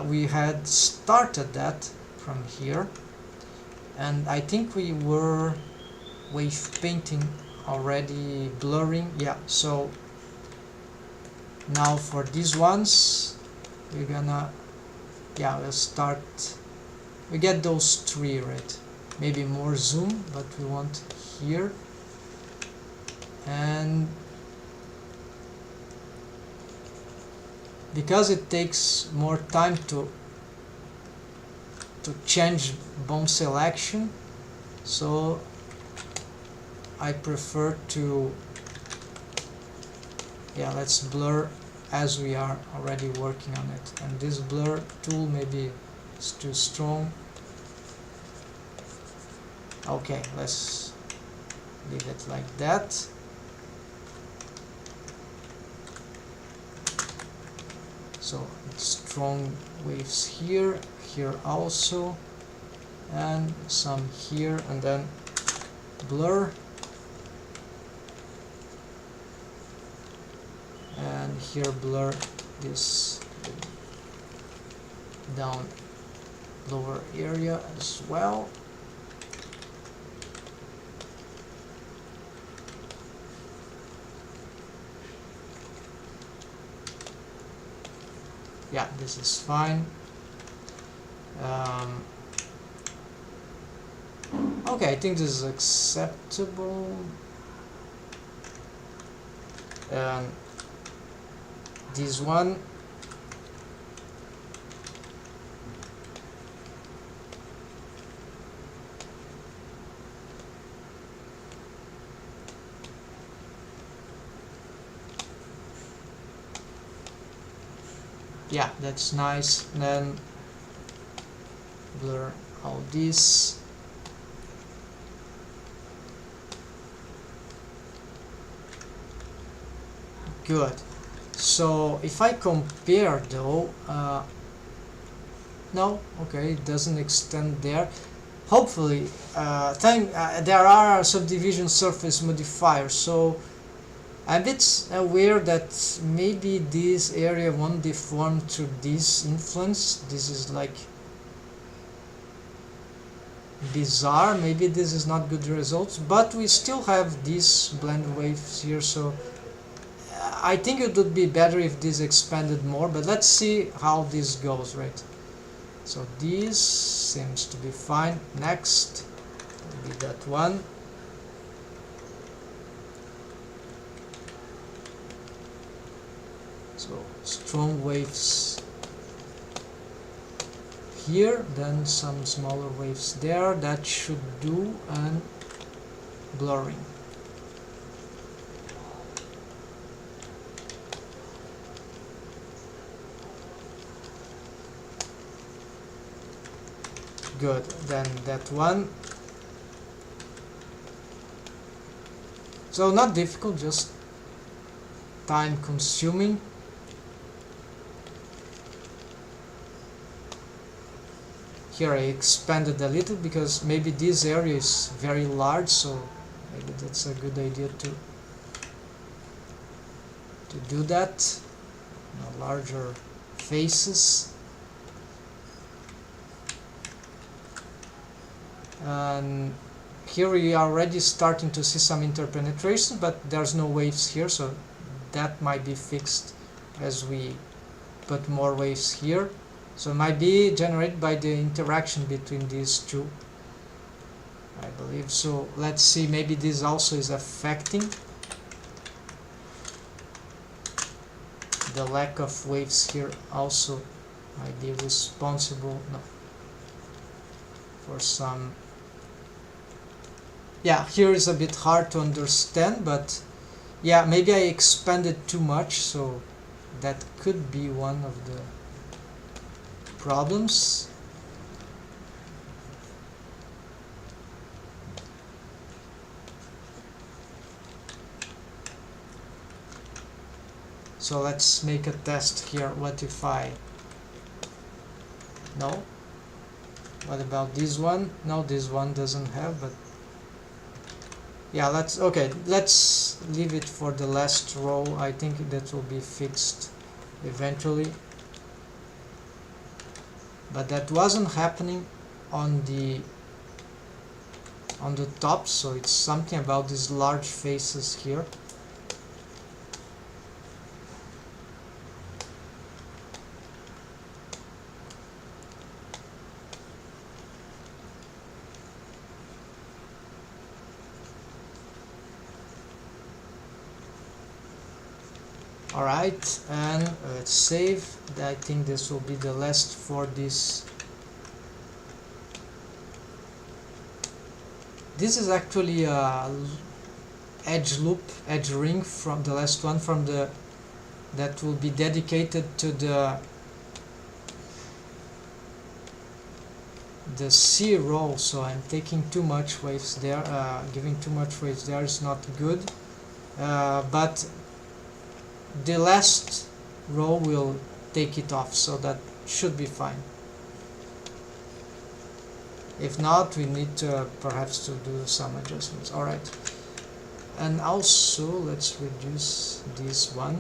We had started that from here, and I think we were wave painting already, blurring. Yeah, so now for these ones we're gonna, yeah, we'll start. We get those three, right? Maybe more zoom, but we want here, and because it takes more time to change bone selection, so I prefer to, yeah, let's blur as we are already working on it. And this blur tool maybe is too strong. Okay, let's leave it like that. So it's strong waves here, here also, and some here, and then blur. And here blur this down lower area as well. Yeah, this is fine. Okay, I think this is acceptable. And this one, yeah, that's nice. And then blur all this. Good. So if I compare though, no, okay, it doesn't extend there. Hopefully, there are subdivision surface modifiers, so I'm a bit aware that maybe this area won't deform to this influence. This is like bizarre. Maybe this is not good results, but we still have these blend waves here, so I think it would be better if this expanded more, but let's see how this goes, right? So this seems to be fine. Next will be that one. So strong waves here, then some smaller waves there. That should do, and blurring. Good, then that one. So not difficult, just time consuming. Here I expanded a little because maybe this area is very large, so maybe that's a good idea to do that. Larger faces. And here we are already starting to see some interpenetration, but there's no waves here, so that might be fixed as we put more waves here. So it might be generated by the interaction between these two, I believe. So let's see, maybe this also is affecting the lack of waves here, also might be responsible for some. Yeah, here is a bit hard to understand, but yeah, maybe I expanded too much, so that could be one of the problems. So let's make a test here. What if I... No? What about this one? No, this one doesn't have, but yeah, let's leave it for the last row. I think that will be fixed eventually, but that wasn't happening on the top, so it's something about these large faces here. Alright, and let's save. I think this will be the last for this. This is actually a edge loop, edge ring from the last one, from the that will be dedicated to the C row. So I'm taking too much waves there, giving too much waves there is not good, but the last row will take it off, so that should be fine. If not, we need to perhaps to do some adjustments. Alright, and also let's reduce this one.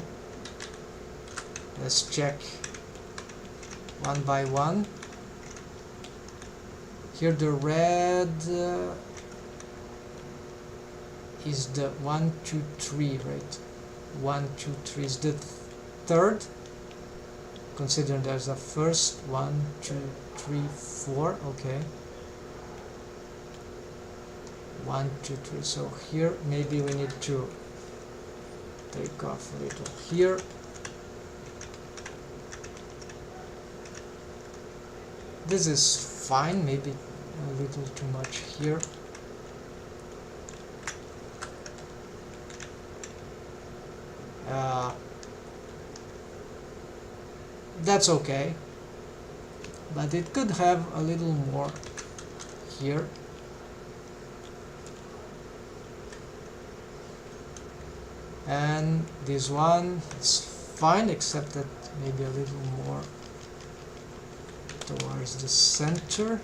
Let's check one by one. Here the red is the 1, 2, 3, right? 1, 2, 3 is the third. Consider there's a first 1, 2, 3, 4. Okay. 1, 2, 3. So here maybe we need to take off a little here. This is fine. Maybe a little too much here. That's okay, but it could have a little more here. And this one is fine, except that maybe a little more towards the center.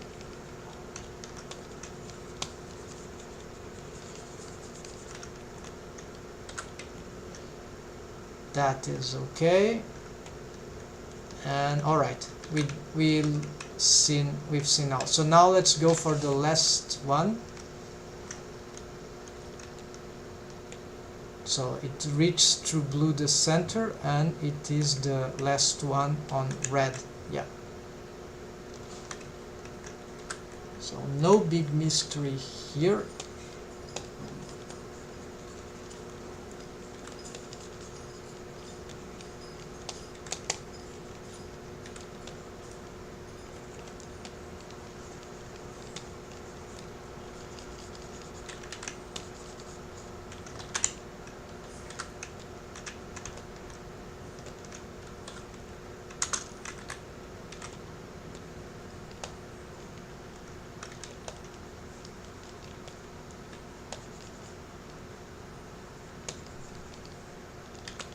That is okay. And all right, we've seen now. So now let's go for the last one. So it reaches through blue the center, and it is the last one on red. Yeah. So no big mystery here.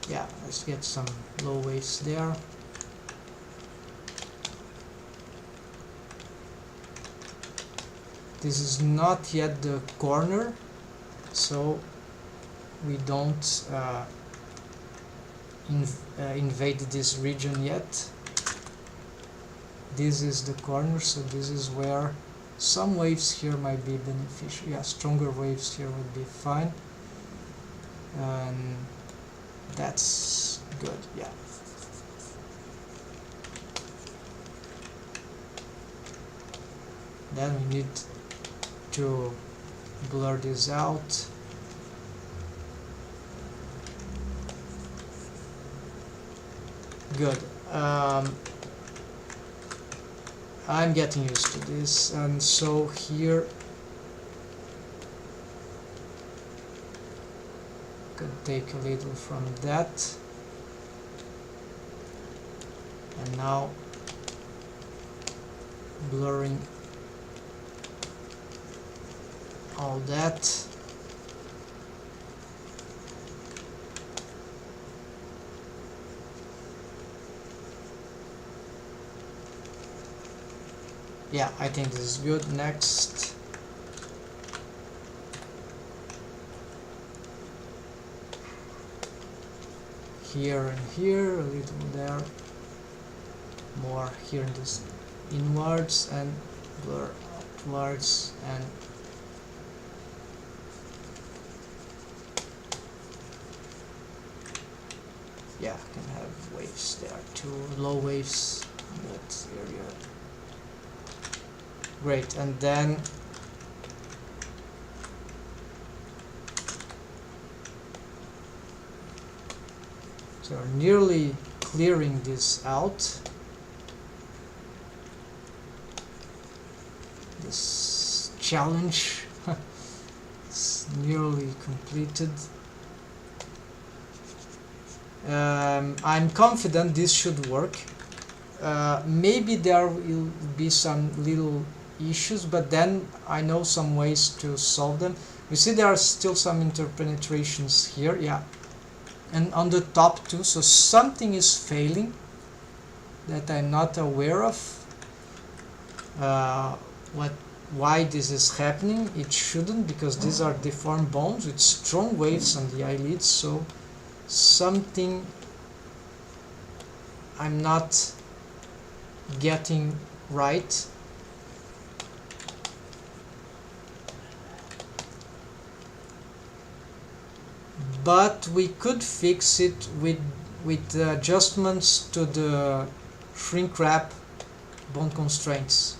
Yeah, let's get some low waves there. This is not yet the corner, so we don't invade this region yet. This is the corner, so this is where some waves here might be beneficial. Yeah, stronger waves here would be fine. And that's good, yeah. Then we need to blur this out. Good. I'm getting used to this, and so here can take a little from that, and now blurring all that. Yeah, I think this is good. Next, here and here, a little there, more here in this inwards, and blur outwards, and yeah, can have waves there too, low waves in that area. Great, and then so we're nearly clearing this out. This challenge is nearly completed. I'm confident this should work. Maybe there will be some little issues, but then I know some ways to solve them. You see there are still some interpenetrations here, yeah, and on the top too, so something is failing that I'm not aware of. Why this is happening? It shouldn't, because these are deformed bones with strong waves on the eyelids, so something I'm not getting right. But we could fix it with adjustments to the shrink wrap bone constraints,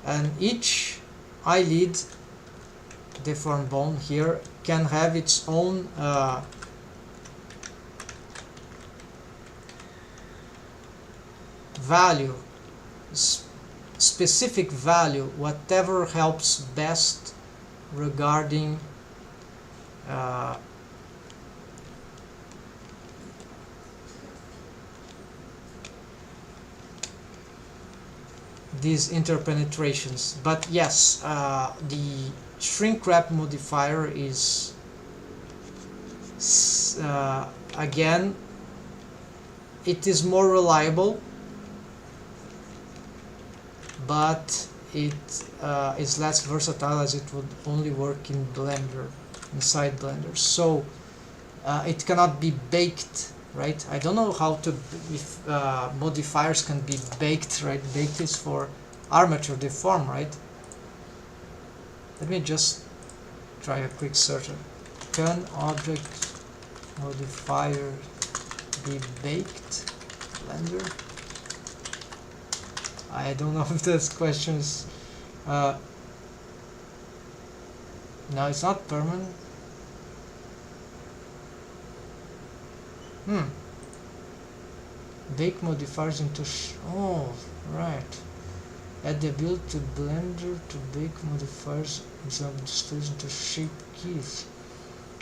and each eyelid deformed bone here can have its own value, specific value, whatever helps best regarding these interpenetrations. But yes, the shrink wrap modifier is again, it is more reliable, but it is less versatile, as it would only work in Blender, inside Blender. So it cannot be baked, right? I don't know how to, if modifiers can be baked, right? Baked is for armature deform, right? Let me just try a quick search. Can object modifier be baked Blender. I don't know if this question is no, it's not permanent. Bake modifiers into oh, right. Add the ability to Blender to bake modifiers into shape keys.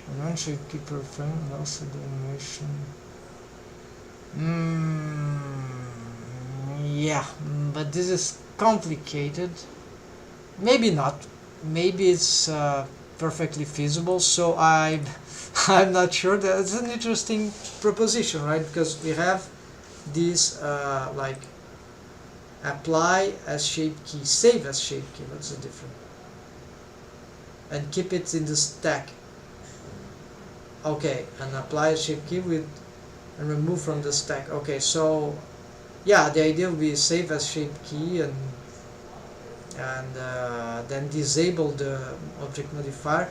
And one shape key per frame and also the animation. Yeah, but this is complicated. Maybe not. Maybe it's perfectly feasible. So I'm not sure. That's an interesting proposition, right? Because we have this like apply as shape key, save as shape key. What's the difference? And keep it in the stack. Okay, and apply a shape key with and remove from the stack. Okay, so yeah, the idea will be save as shape key and then disable the object modifier.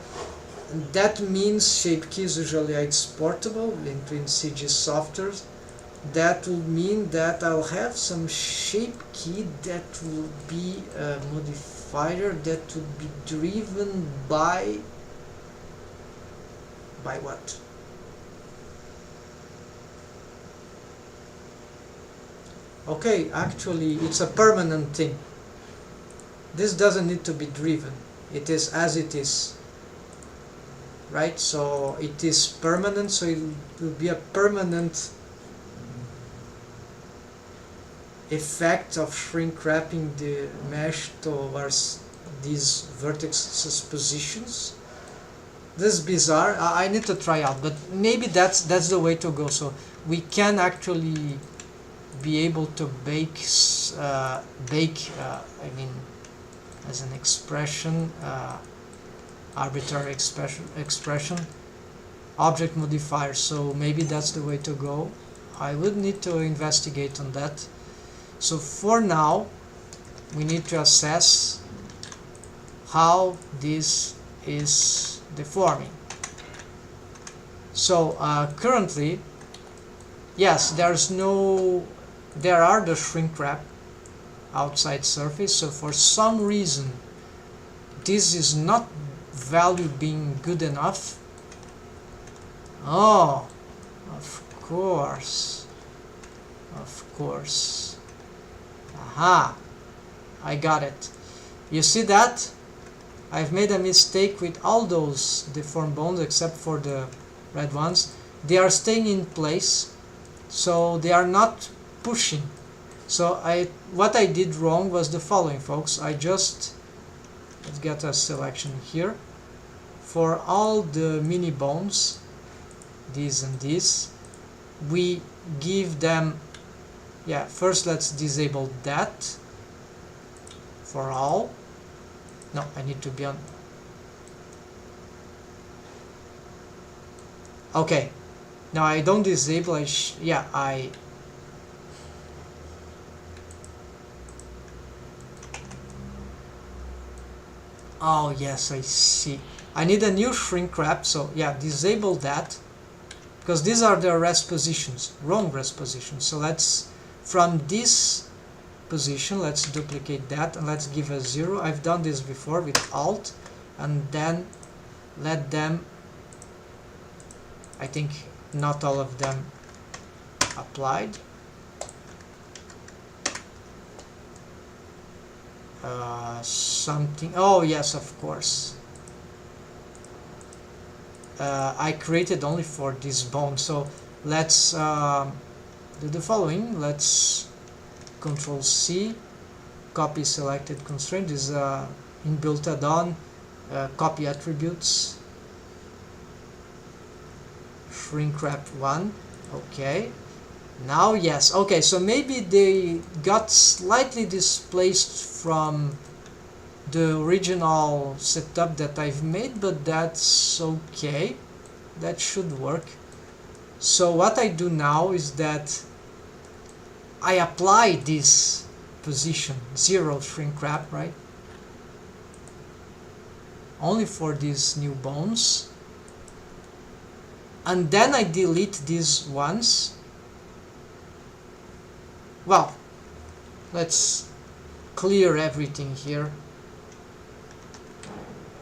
And that means shape keys usually are exportable between CG softwares. That will mean that I'll have some shape key that will be a modifier that will be driven by what? Okay, actually it's a permanent thing. This doesn't need to be driven. It is as it is. Right? So it is permanent, so it will be a permanent effect of shrink wrapping the mesh towards these vertex positions. This is bizarre. I need to try out, but maybe that's the way to go. So we can actually be able to bake I mean, as an expression, arbitrary expression, object modifier. So maybe that's the way to go. I would need to investigate on that. So for now, we need to assess how this is deforming. So currently, yes, there are the shrink wrap outside surface. So for some reason, this is not value being good enough. Oh, of course. Aha, I got it. You see that? I've made a mistake with all those deformed bones except for the red ones. They are staying in place, so they are not pushing. So what I did wrong was the following, folks. Let's get a selection here. For all the mini bones, these and these, we give them, yeah, first let's disable that for all. No, I need to be on. Okay, now I don't disable, oh yes, I see. I need a new shrink wrap, so yeah, disable that, because these are the rest positions, wrong rest positions. So let's, from this position, let's duplicate that and let's give a 0. I've done this before with Alt, and then let them, I think not all of them applied. Something, oh yes, of course. I created only for this bone, so let's do the following. Let's Control C, copy selected constraint. This is inbuilt add-on, copy attributes, shrink wrap 1. Okay, now yes. Okay, so maybe they got slightly displaced from the original setup that I've made, but that's okay. That should work. So what I do now is that I apply this position 0 shrink wrap, right? Only for these new bones. and then I delete these ones. Well, let's clear everything here.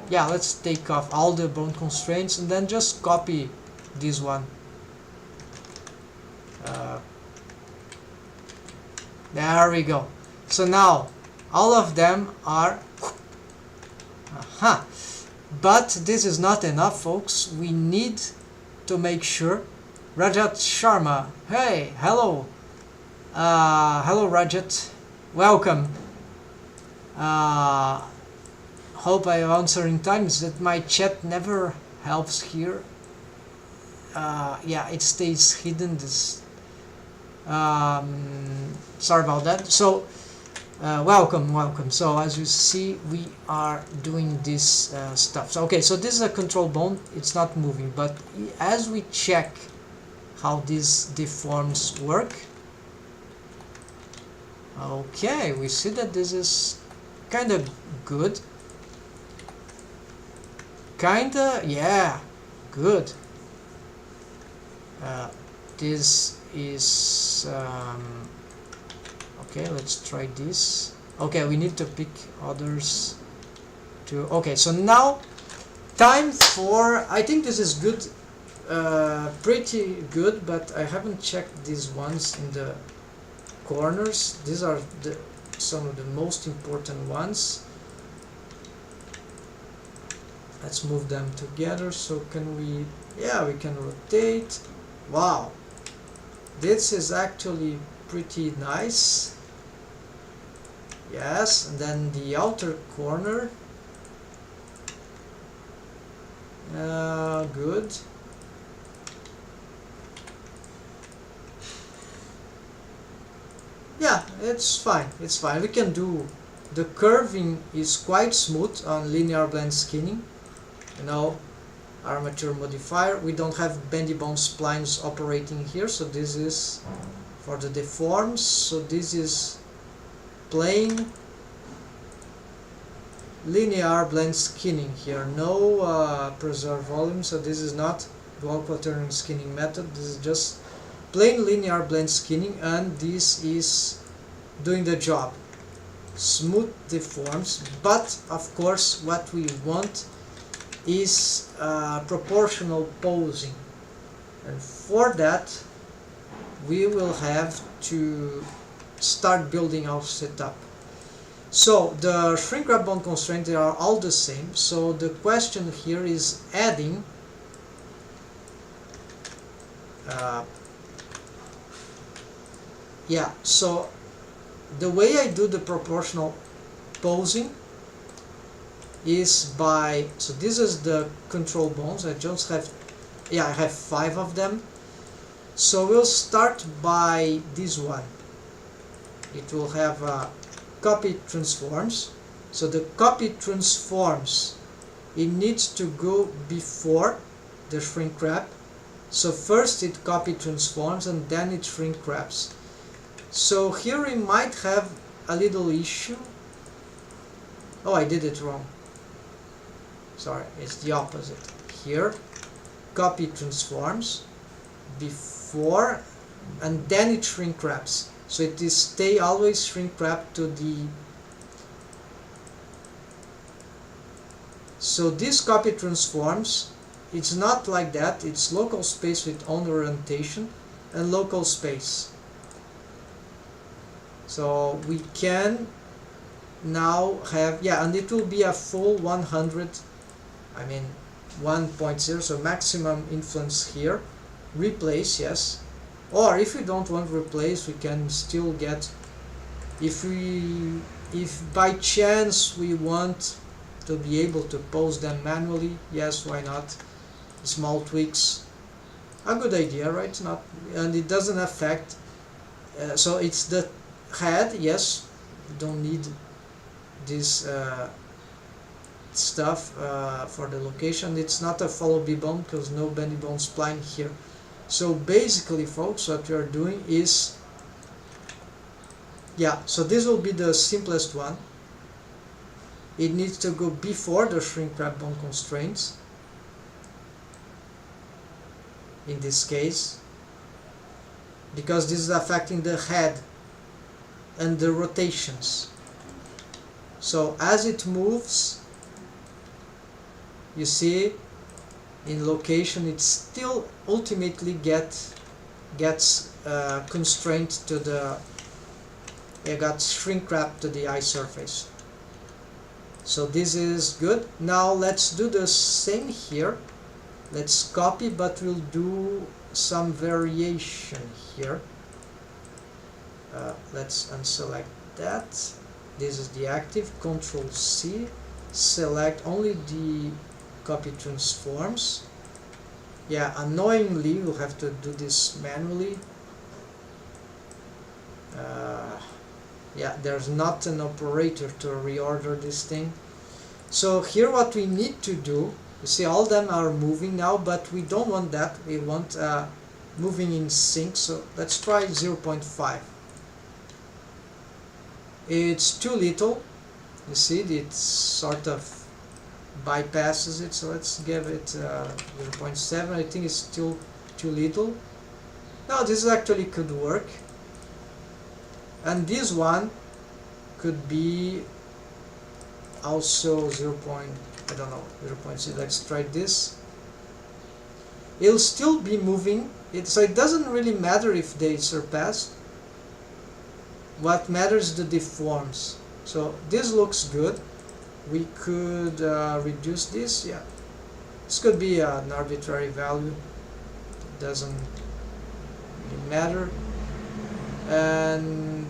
Yeah, let's take off all the bone constraints and then just copy this one. There we go. So now all of them are but this is not enough, folks. We need to make sure. Rajat Sharma, hey, hello. Hello Rajat, welcome. Hope I answer in time. Is that my chat never helps here. Yeah, it stays hidden. This sorry about that. So welcome. So as you see, we are doing this stuff. So okay, so this is a control bone. It's not moving, but as we check how these deforms work, okay, we see that this is kind of good. Kinda, yeah, good. This is okay, let's try this. Okay, we need to pick others to. Okay, so now time for, I think this is good, pretty good, but I haven't checked these ones in the corners. These are some of the most important ones. Let's move them together. So can we, yeah, we can rotate. Wow, this is actually pretty nice. Yes, and then the outer corner, good. Yeah, it's fine, it's fine. We can do, the curving is quite smooth on linear blend skinning. You know, armature modifier. We don't have bendy bone splines operating here, so this is for the deforms. So this is plain linear blend skinning here. No preserve volume, so this is not dual quaternion skinning method. This is just plain linear blend skinning, and this is doing the job. Smooth deforms, but of course what we want is proportional posing, and for that we will have to start building our setup. So the shrink wrap bone constraints, they are all the same, so the question here is adding yeah, so the way I do the proportional posing is by, so this is the control bones. I just have, yeah, I have 5 of them. So we'll start by this one. It will have copy transforms. So the copy transforms, it needs to go before the shrink wrap. So first it copy transforms and then it shrink wraps. So here we might have a little issue. Oh, I did it wrong. Sorry, it's the opposite. Here, copy transforms before and then it shrink wraps. So it is stay always shrink wrap to the. So this copy transforms, it's not like that. It's local space with own orientation and local space. So we can now have, yeah, and it will be a full 100, I mean 1.0, so maximum influence here. Replace, yes, or if we don't want to replace, we can still get, if by chance we want to be able to pose them manually, yes, why not? Small tweaks, a good idea, right? Not, and it doesn't affect, so it's the head, yes, you don't need this stuff for the location. It's not a follow B bone because no bendy bone spline here. So basically, folks, what we are doing is, yeah, so this will be the simplest one. It needs to go before the shrink wrap bone constraints. in this case, because this is affecting the head and the rotations. So as it moves, you see in location it still ultimately gets constrained to the, it got shrink wrapped to the eye surface. So this is good. Now let's do the same here. Let's copy, but we'll do some variation here. Let's unselect that. This is the active. Control C. Select only the copy transforms. Yeah, annoyingly we'll have to do this manually. Yeah, there's not an operator to reorder this thing. So here what we need to do, you see all of them are moving now, but we don't want that. We want moving in sync. So let's try 0.5. It's too little. You see, it sort of bypasses it. So let's give it 0.7. I think it's still too little. Now this actually could work. And this one could be also 0.6. Let's try this. It'll still be moving. So it doesn't really matter if they surpass. What matters is the deforms. So this looks good. We could reduce this. Yeah, this could be an arbitrary value. It doesn't really matter. And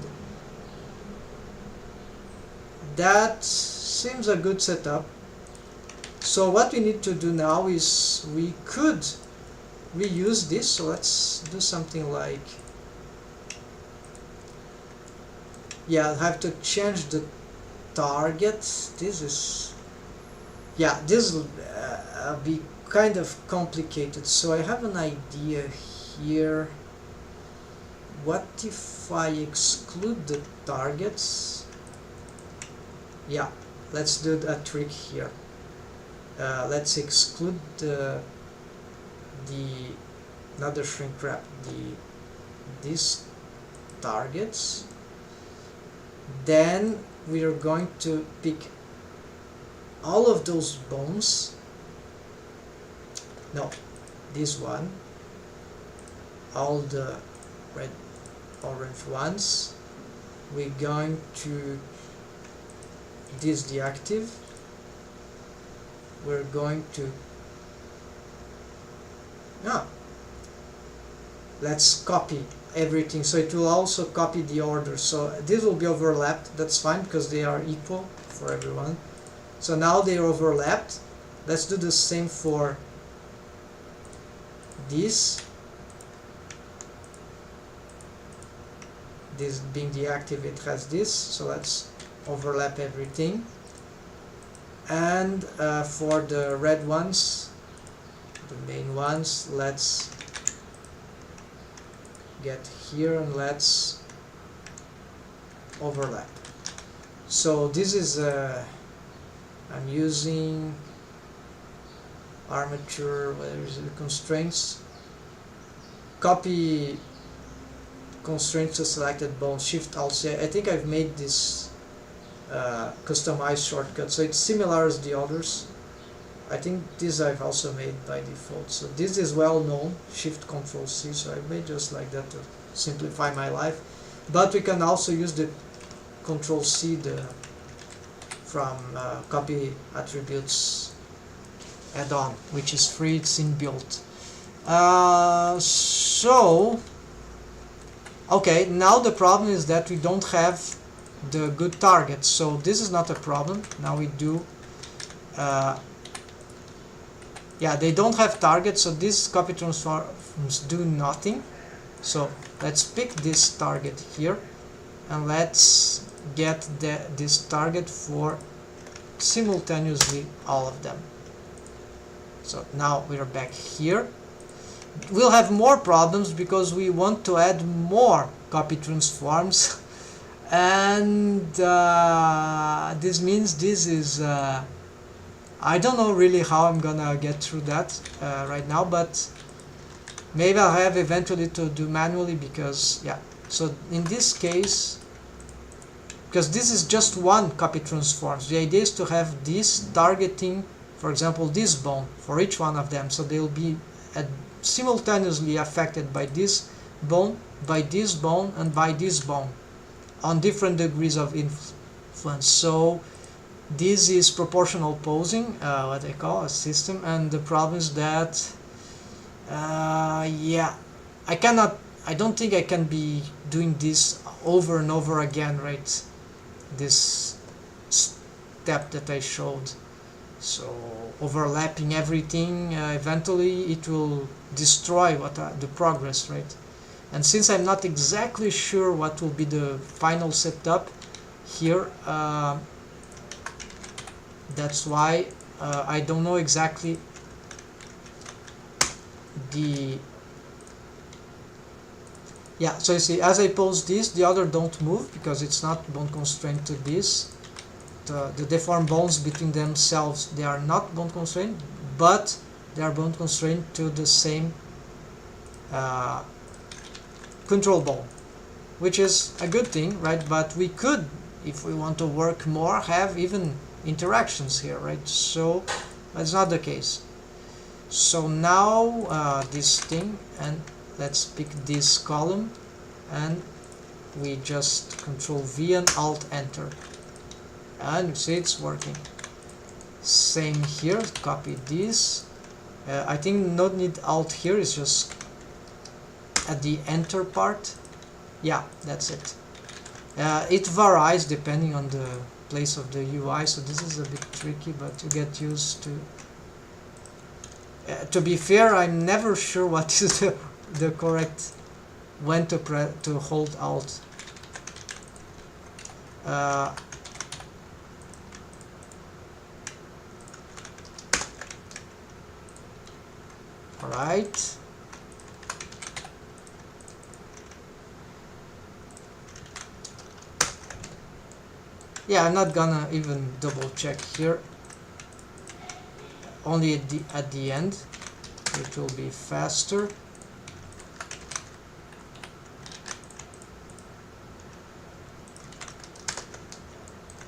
that seems a good setup. So what we need to do now is we could reuse this. So let's do something like, yeah, I'll have to change the target. This is, yeah, this will be kind of complicated. So I have an idea here. What if I exclude the targets? Yeah, let's do a trick here. Let's exclude not the shrink wrap, these targets. Then we are going to pick all of those bones. No, this one, all the red orange ones. We're going to deactive. We're going to let's copy everything, so it will also copy the order. So this will be overlapped. That's fine because they are equal for everyone. So now they are overlapped. Let's do the same for this being deactive, it has this. So let's overlap everything. And for the red ones, the main ones, let's get here and let's overlap. So this is I'm using armature, where is it, constraints, copy constraints to selected bone, Shift Alt C. I think I've made this customized shortcut, so it's similar as the others. I think this I've also made by default. So this is well known, Shift Control C. So I made just like that to simplify my life. But we can also use the Control C from Copy Attributes add-on, which is free. It's inbuilt. So okay, now the problem is that we don't have the good targets. So this is not a problem. Now we do. Yeah, they don't have targets, so these copy transforms do nothing. So let's pick this target here and let's get this target for simultaneously all of them. So now we're back here. We'll have more problems because we want to add more copy transforms and this means this is I don't know really how I'm gonna get through that right now, but Maybe I'll have eventually to do manually, because yeah, so in this case, because this is just one copy transforms, the idea is to have this targeting, for example, this bone for each one of them, so they'll be simultaneously affected by this bone, and by this bone on different degrees of influence. So this is proportional posing, what I call a system, and the problem is that yeah, I don't think I can be doing this over and over again, right? This step that I showed. So overlapping everything, eventually it will destroy the progress, right? And since I'm not exactly sure what will be the final setup here, that's why I don't know exactly the... Yeah, so you see, as I pose this, the other don't move because it's not bone constrained to this. The deformed bones between themselves, they are not bone constrained, but they are bone constrained to the same control bone, which is a good thing, right? But we could, if we want to work more, have even interactions here, right? So that's not the case. So now this thing, and let's pick this column, and we just Control V and Alt Enter, and you see it's working. Same here, copy this. I think not need Alt here, it's just at the Enter part. Yeah, that's it. It varies depending on the place of the UI, so this is a bit tricky, but you get used to. To be fair, I'm never sure what is the correct when to hold Alt. Alright. Yeah, I'm not gonna even double check here. Only at the end. It will be faster.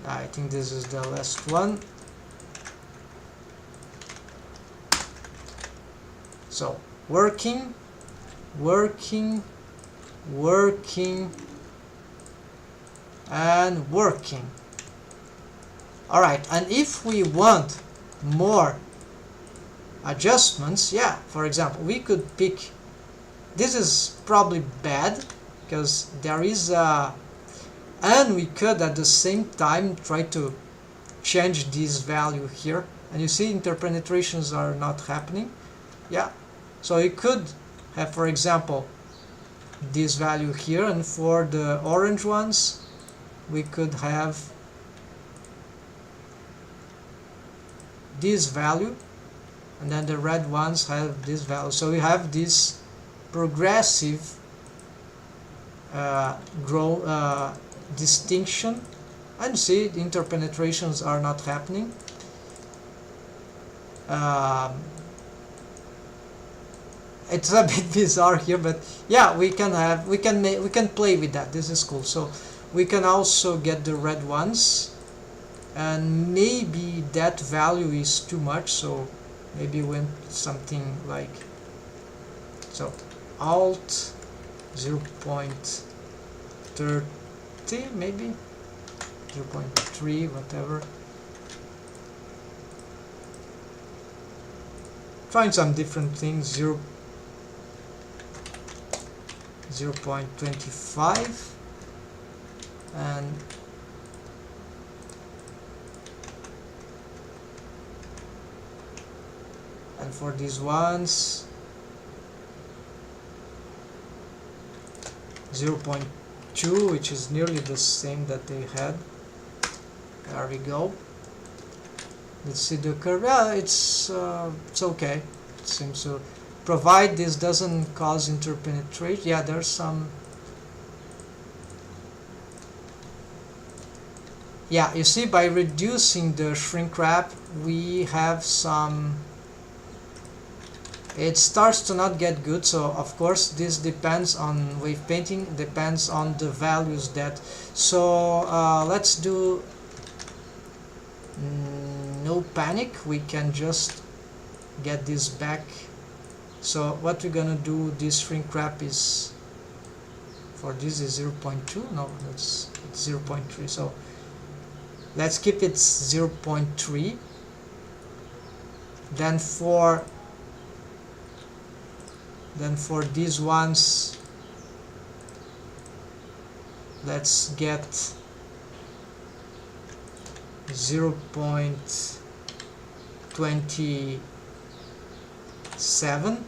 I think this is the last one. So working, and working. Alright, and if we want more adjustments, yeah, for example, we could pick, this is probably bad because there is a, and we could at the same time try to change this value here, and you see interpenetrations are not happening. Yeah, so you could have, for example, this value here, and for the orange ones we could have this value, and then the red ones have this value. So we have this progressive distinction, and see the interpenetrations are not happening. It's a bit bizarre here, but yeah, we can play with that. This is cool. So we can also get the red ones, and maybe that value is too much, so maybe when something like, so Alt 0.30, maybe 0.3, whatever. Trying some different things. 0.25, and for these ones 0.2, which is nearly the same that they had. There we go. Let's see the curve. Yeah, it's okay. It seems to, provide this doesn't cause interpenetration. Yeah, there's some. Yeah, you see, by reducing the shrink wrap, we have some it starts to not get good. So of course this depends on wave painting, depends on the values that, so let's do no panic, we can just get this back. So what we're gonna do, this shrink wrap is, for this is 0.2, no, it's 0.3, so let's keep it 0.3. Then for these ones, let's get 0.27.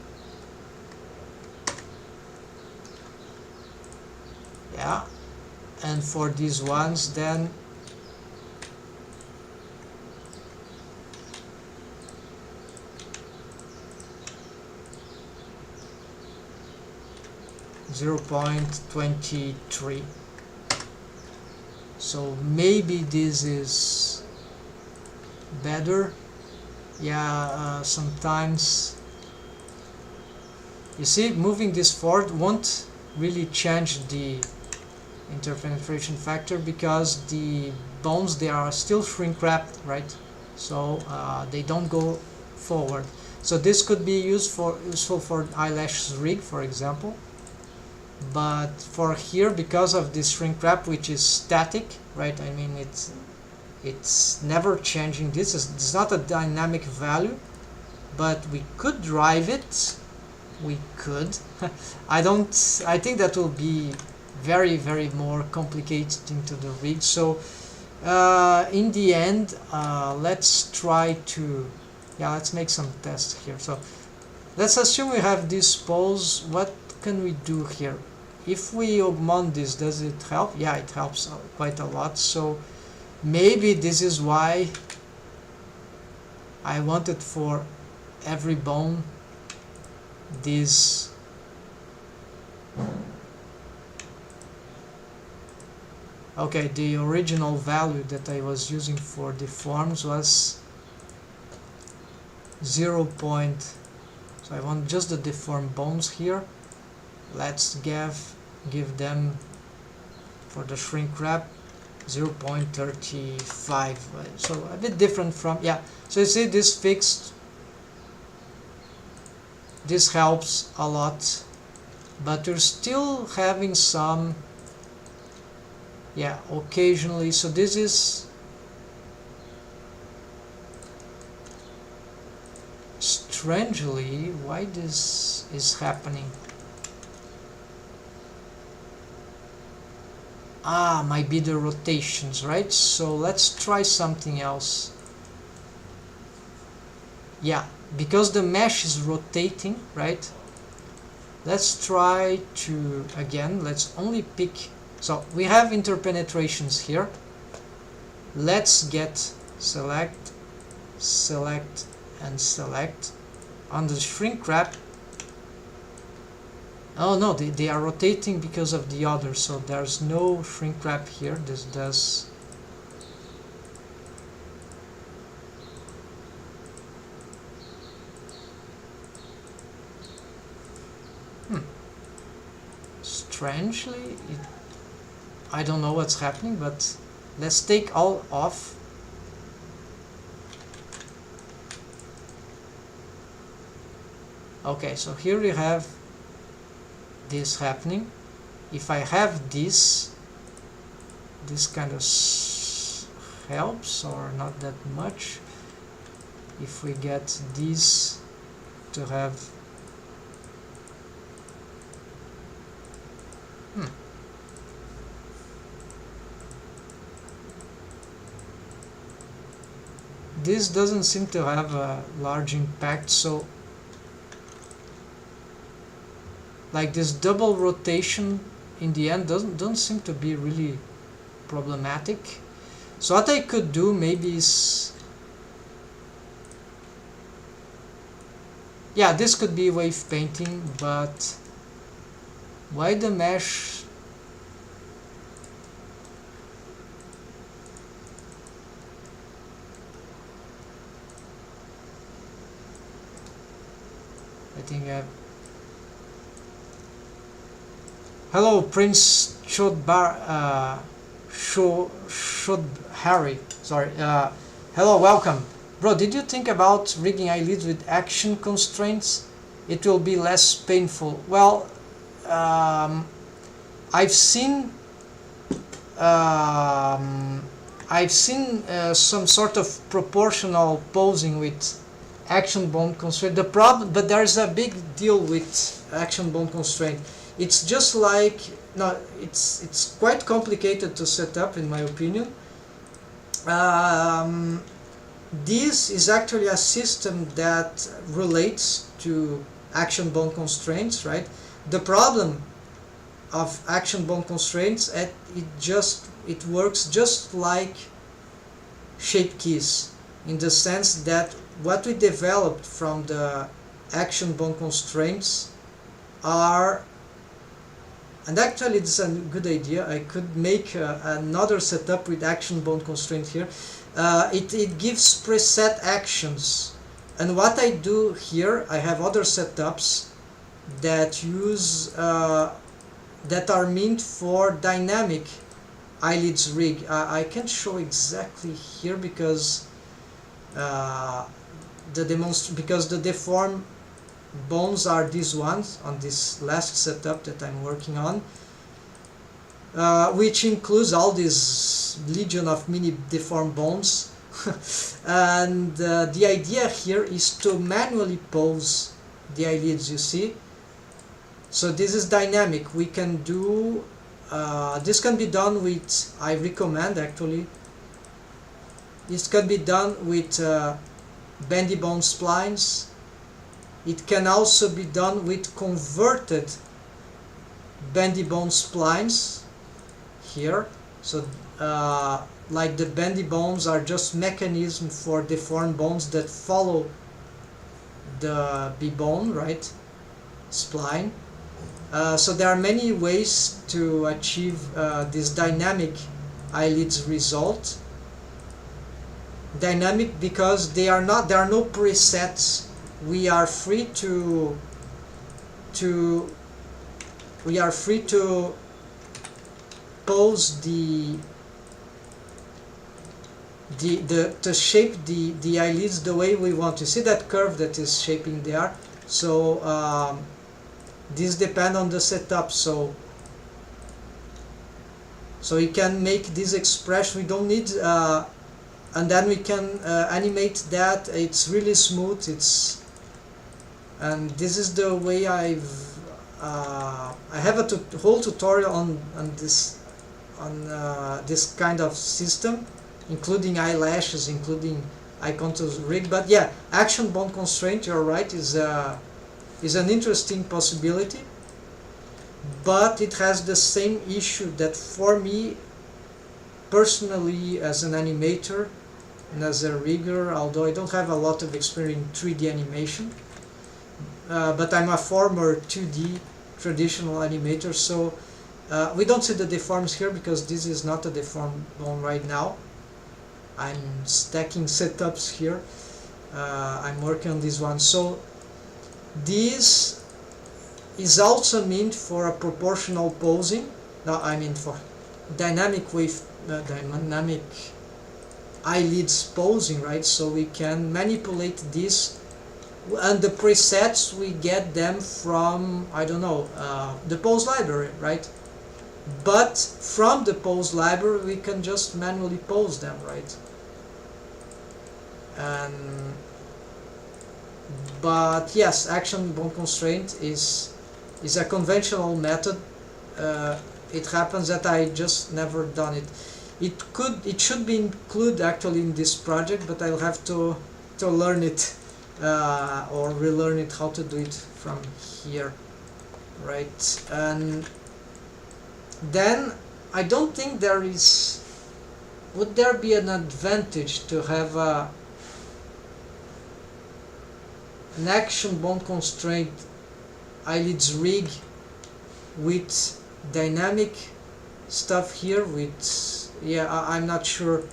Yeah, and for these ones then 0.23. So maybe this is better. Yeah, sometimes you see moving this forward won't really change the interpenetration factor because the bones, they are still shrink wrapped, right? So they don't go forward. So this could be useful for eyelashes rig, for example. But for here, because of this shrink wrap, which is static, right? I mean, it's never changing. It's not a dynamic value, but we could drive it. We could. I think that will be very, very more complicated into the rig. So in the end, let's try to, yeah, let's make some tests here. So let's assume we have this pose. What can we do here? If we augment this, does it help? Yeah, it helps quite a lot. So maybe this is why I wanted for every bone this okay, the original value that I was using for the forms was 0. So I want just the deformed bones here. Let's give them, for the shrink wrap, 0.35. So a bit different from, yeah. So you see this fixed, this helps a lot, but you're still having some, yeah, occasionally. So this is strangely why this is happening. Might be the rotations, right? So let's try something else. Yeah, because the mesh is rotating, right? Let's try to, again, let's only pick, so we have interpenetrations here. Let's get select, select, and select. On the shrink wrap, oh no, they are rotating because of the other, so there's no shrink wrap here. This does. Strangely, I don't know what's happening, but let's take all off. Okay, so here we have this happening. If I have this kind of helps, or not that much. If we get this to have this doesn't seem to have a large impact, so like this double rotation in the end don't seem to be really problematic. So what I could do maybe is, yeah, this could be wave painting, but why the mesh? It think hello Prince should Harry, sorry, hello, welcome. Bro, did you think about rigging eyelids with action constraints? It will be less painful. Well, I've seen some sort of proportional posing with action bone constraint. The problem, but there's a big deal with action bone constraint. It's just like, no, it's quite complicated to set up, in my opinion. This is actually a system that relates to action bone constraints, right? The problem of action bone constraints, it works just like shape keys, in the sense that what we developed from the action bone constraints are, and actually it's a good idea, I could make another setup with action bone constraint here. It gives preset actions, and what I do here, I have other setups that use that are meant for dynamic eyelids rig. I can't show exactly here because because the deformed bones are these ones on this last setup that I'm working on, which includes all this legion of mini deformed bones. And the idea here is to manually pose the eyelids, you see. So this is dynamic. We can do this can be done with, I recommend actually, this can be done with bendy bone splines. It can also be done with converted bendy bone splines here. So like the bendy bones are just mechanism for deformed bones that follow the B bone, right, spline. So there are many ways to achieve this dynamic eyelids result. Dynamic because there are no presets. We are free to pose to shape the eyelids the way we want. You see that curve that is shaping there? So this depends on the setup. So you can make this expression. We don't need and then we can animate that. It's really smooth. And this is the way I have a whole tutorial on this kind of system, including eyelashes, including eye contours rig. But yeah, action bone constraint, you're right, is an interesting possibility, but it has the same issue that for me personally, as an animator and as a rigger, although I don't have a lot of experience in 3D animation, but I'm a former 2D traditional animator, so we don't see the deforms here because this is not a deformed bone right now. I'm stacking setups here. I'm working on this one. So this is also meant for a proportional posing. Now I mean for dynamic wave, dynamic eyelids posing, right? So we can manipulate this, and the presets we get them from, I don't know, the pose library, right? But from the pose library we can just manually pose them, right? But yes, action bone constraint is a conventional method. It happens that I just never done it. It should be included actually in this project, but I'll have to learn it or relearn it, how to do it from here, right? And then I don't think there is, would there be an advantage to have an action bone constraint eyelids rig with dynamic stuff here? With, yeah, I'm not sure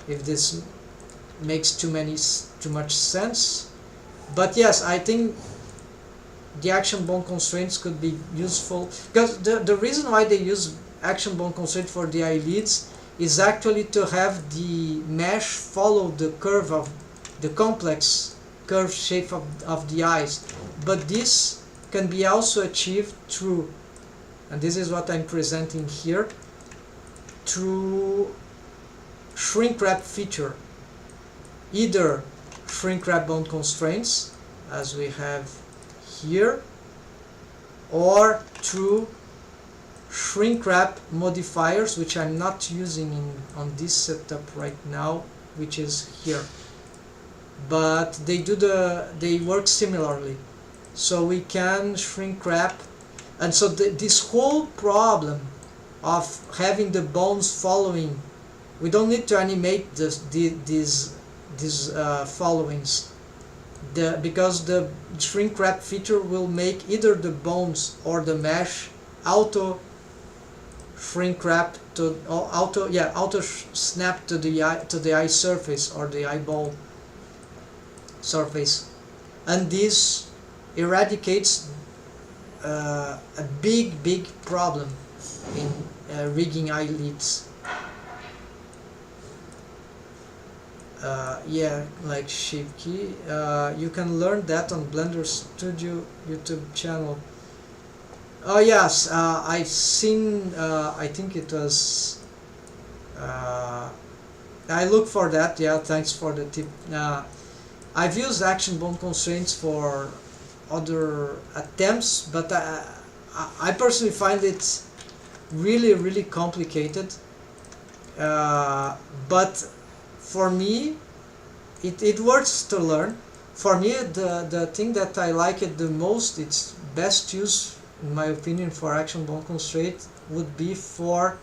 if this makes too much sense, but yes, I think the action bone constraints could be useful, because the reason why they use action bone constraint for the eyelids is actually to have the mesh follow the curve of the complex curved shape of the eyes. But this can be also achieved through, and this is what I'm presenting here, through shrink wrap feature. Either shrink wrap bone constraints, as we have here, or through shrink wrap modifiers, which I'm not using on this setup right now, which is here. But they work similarly. So we can shrink wrap, and so this whole problem of having the bones following, we don't need to animate these followings, because the shrink wrap feature will make either the bones or the mesh auto shrink wrap to auto snap to the eye surface or the eyeball surface, and this eradicates a big problem in rigging eyelids. Yeah, like shape key. You can learn that on Blender Studio YouTube channel. Oh yes, I've seen. I think it was. I look for that. Yeah, thanks for the tip. I've used action bone constraints for other attempts, but I personally find it really complicated. But for me, it works to learn. For me, the thing that I like it the most, it's best use, in my opinion, for action bone constraint would be for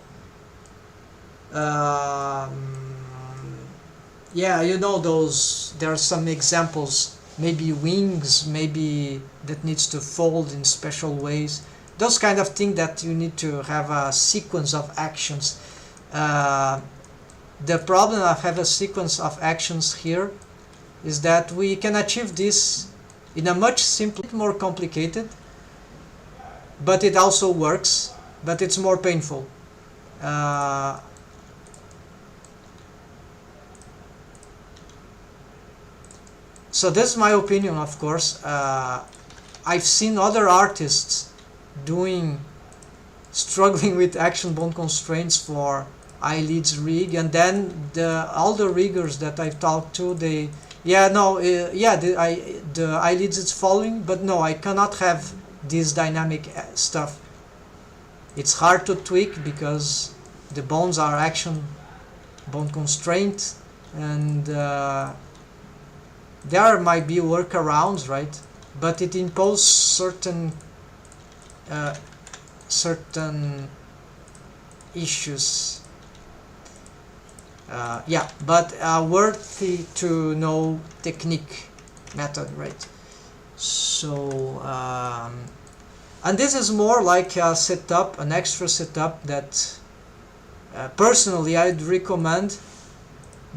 yeah, you know, those, there are some examples, maybe wings, maybe that needs to fold in special ways, those kind of thing that you need to have a sequence of actions. The problem of having a sequence of actions here is that we can achieve this in a much simpler, more complicated, but it also works, but it's more painful. So this is my opinion, of course. I've seen other artists struggling with action bone constraints for eyelids rig, and then all the riggers that I've talked to, the eyelids is following, but no, I cannot have this dynamic stuff. It's hard to tweak because the bones are action bone constraint, and there might be workarounds, right? But it imposes certain issues. Yeah, but worthy to know technique method, right? So and this is more like a setup, an extra setup that personally I'd recommend.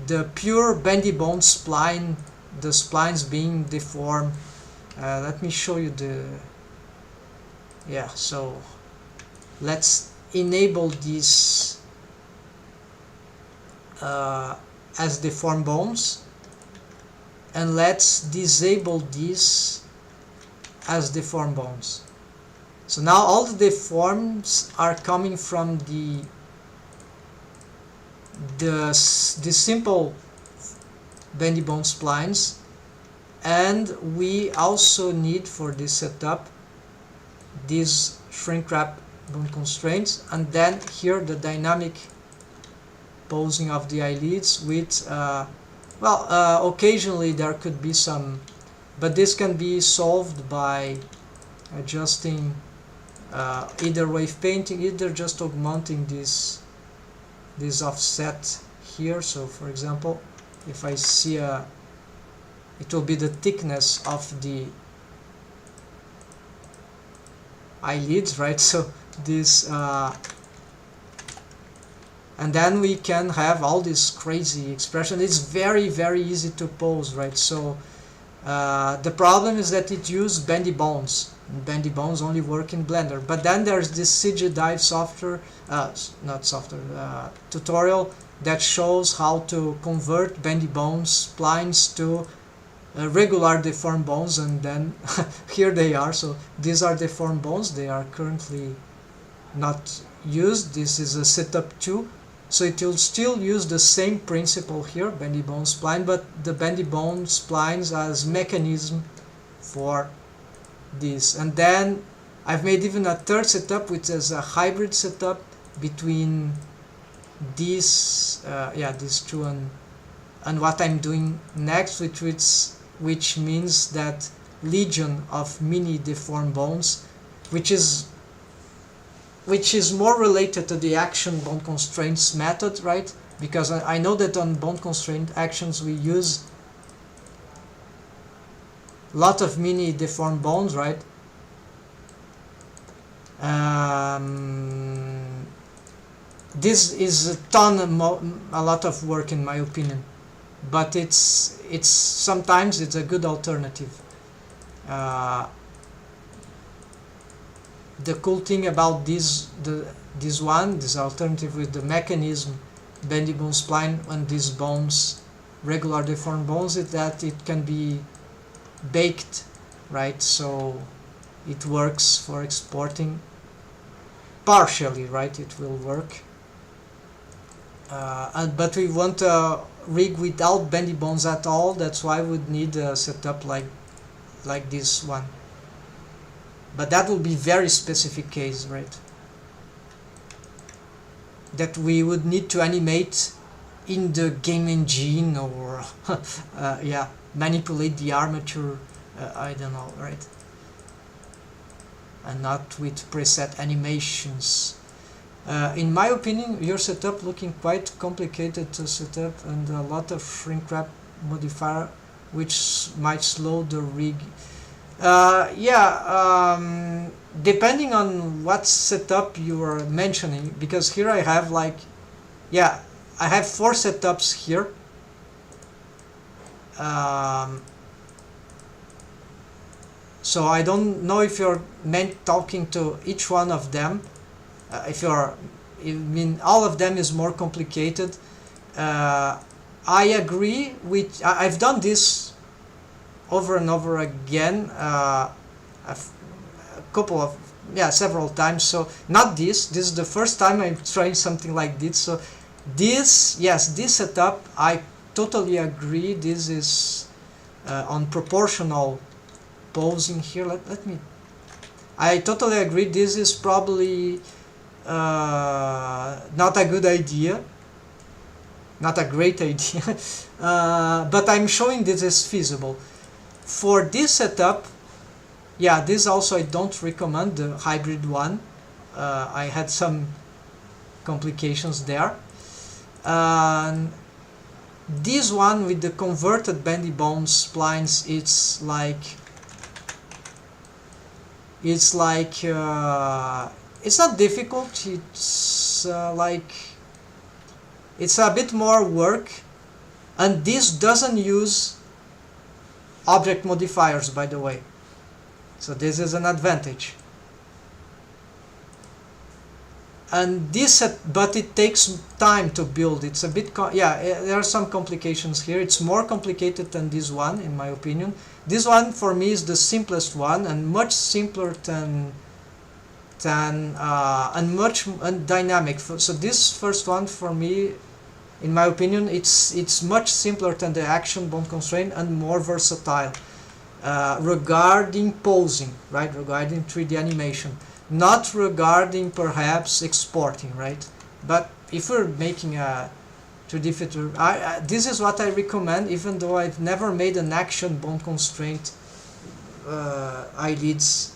The pure bendy bone spline, the splines being deformed. Let me show you so let's enable these as deformed bones, and let's disable these as deformed bones. So now all the deforms are coming from the simple bendy bone splines, and we also need for this setup these shrink wrap bone constraints, and then here the dynamic posing of the eyelids with occasionally there could be some, but this can be solved by adjusting either wave painting, either just augmenting this offset here. So for example, if I see it will be the thickness of the eyelids, right? So this and then we can have all this crazy expression. It's very easy to pose, right? So The problem is that it uses bendy bones. Bendy bones only work in Blender. But then there's this CGDive software, not software, tutorial that shows how to convert bendy bones splines to regular deformed bones, and then here they are. So these are deformed bones. They are currently not used. This is a setup 2. So it will still use the same principle here, bendy bone spline, but the bendy bone splines as mechanism for this. And then I've made even a third setup, which is a hybrid setup between these, these two and what I'm doing next, which means that legion of mini deformed bones, which is more related to the action bone constraints method, right? Because I know that on bone constraint actions we use a lot of mini deformed bones, right? This is a lot of work in my opinion, but it's sometimes it's a good alternative. The cool thing about this alternative with the mechanism, bendy bone spline, and these bones, regular deformed bones, is that it can be baked, right? So it works for exporting partially, right? It will work. But we want a rig without bendy bones at all. That's why we would need a setup like this one. But that will be very specific case, right? That we would need to animate in the game engine or manipulate the armature, I don't know, right? And not with preset animations. In my opinion, your setup looking quite complicated to set up, and a lot of shrink wrap modifier which might slow the rig. Depending on what setup you are mentioning, because here I have I have 4 setups here. So I don't know if you're talking to each one of them. I mean all of them is more complicated. I agree with, I've done this over and over again, several times. So not this is the first time I'm trying something like this. So this setup, I totally agree. This is on proportional posing here. I totally agree. This is probably not a good idea, not a great idea, but I'm showing this is feasible. For this setup, this also I don't recommend the hybrid one. I had some complications there. This one with the converted bendy bone splines, it's not difficult. It's a bit more work, and this doesn't use object modifiers, by the way. So this is an advantage. And but it takes time to build. It's a bit there are some complications here. It's more complicated than this one, in my opinion. This one for me is the simplest one, and much simpler than and dynamic. So this first one for me, in my opinion, it's much simpler than the action bone constraint and more versatile regarding posing, right? Regarding 3D animation, not regarding perhaps exporting, right? But if we're making a 3D feature, this is what I recommend, even though I've never made an action bone constraint eyelids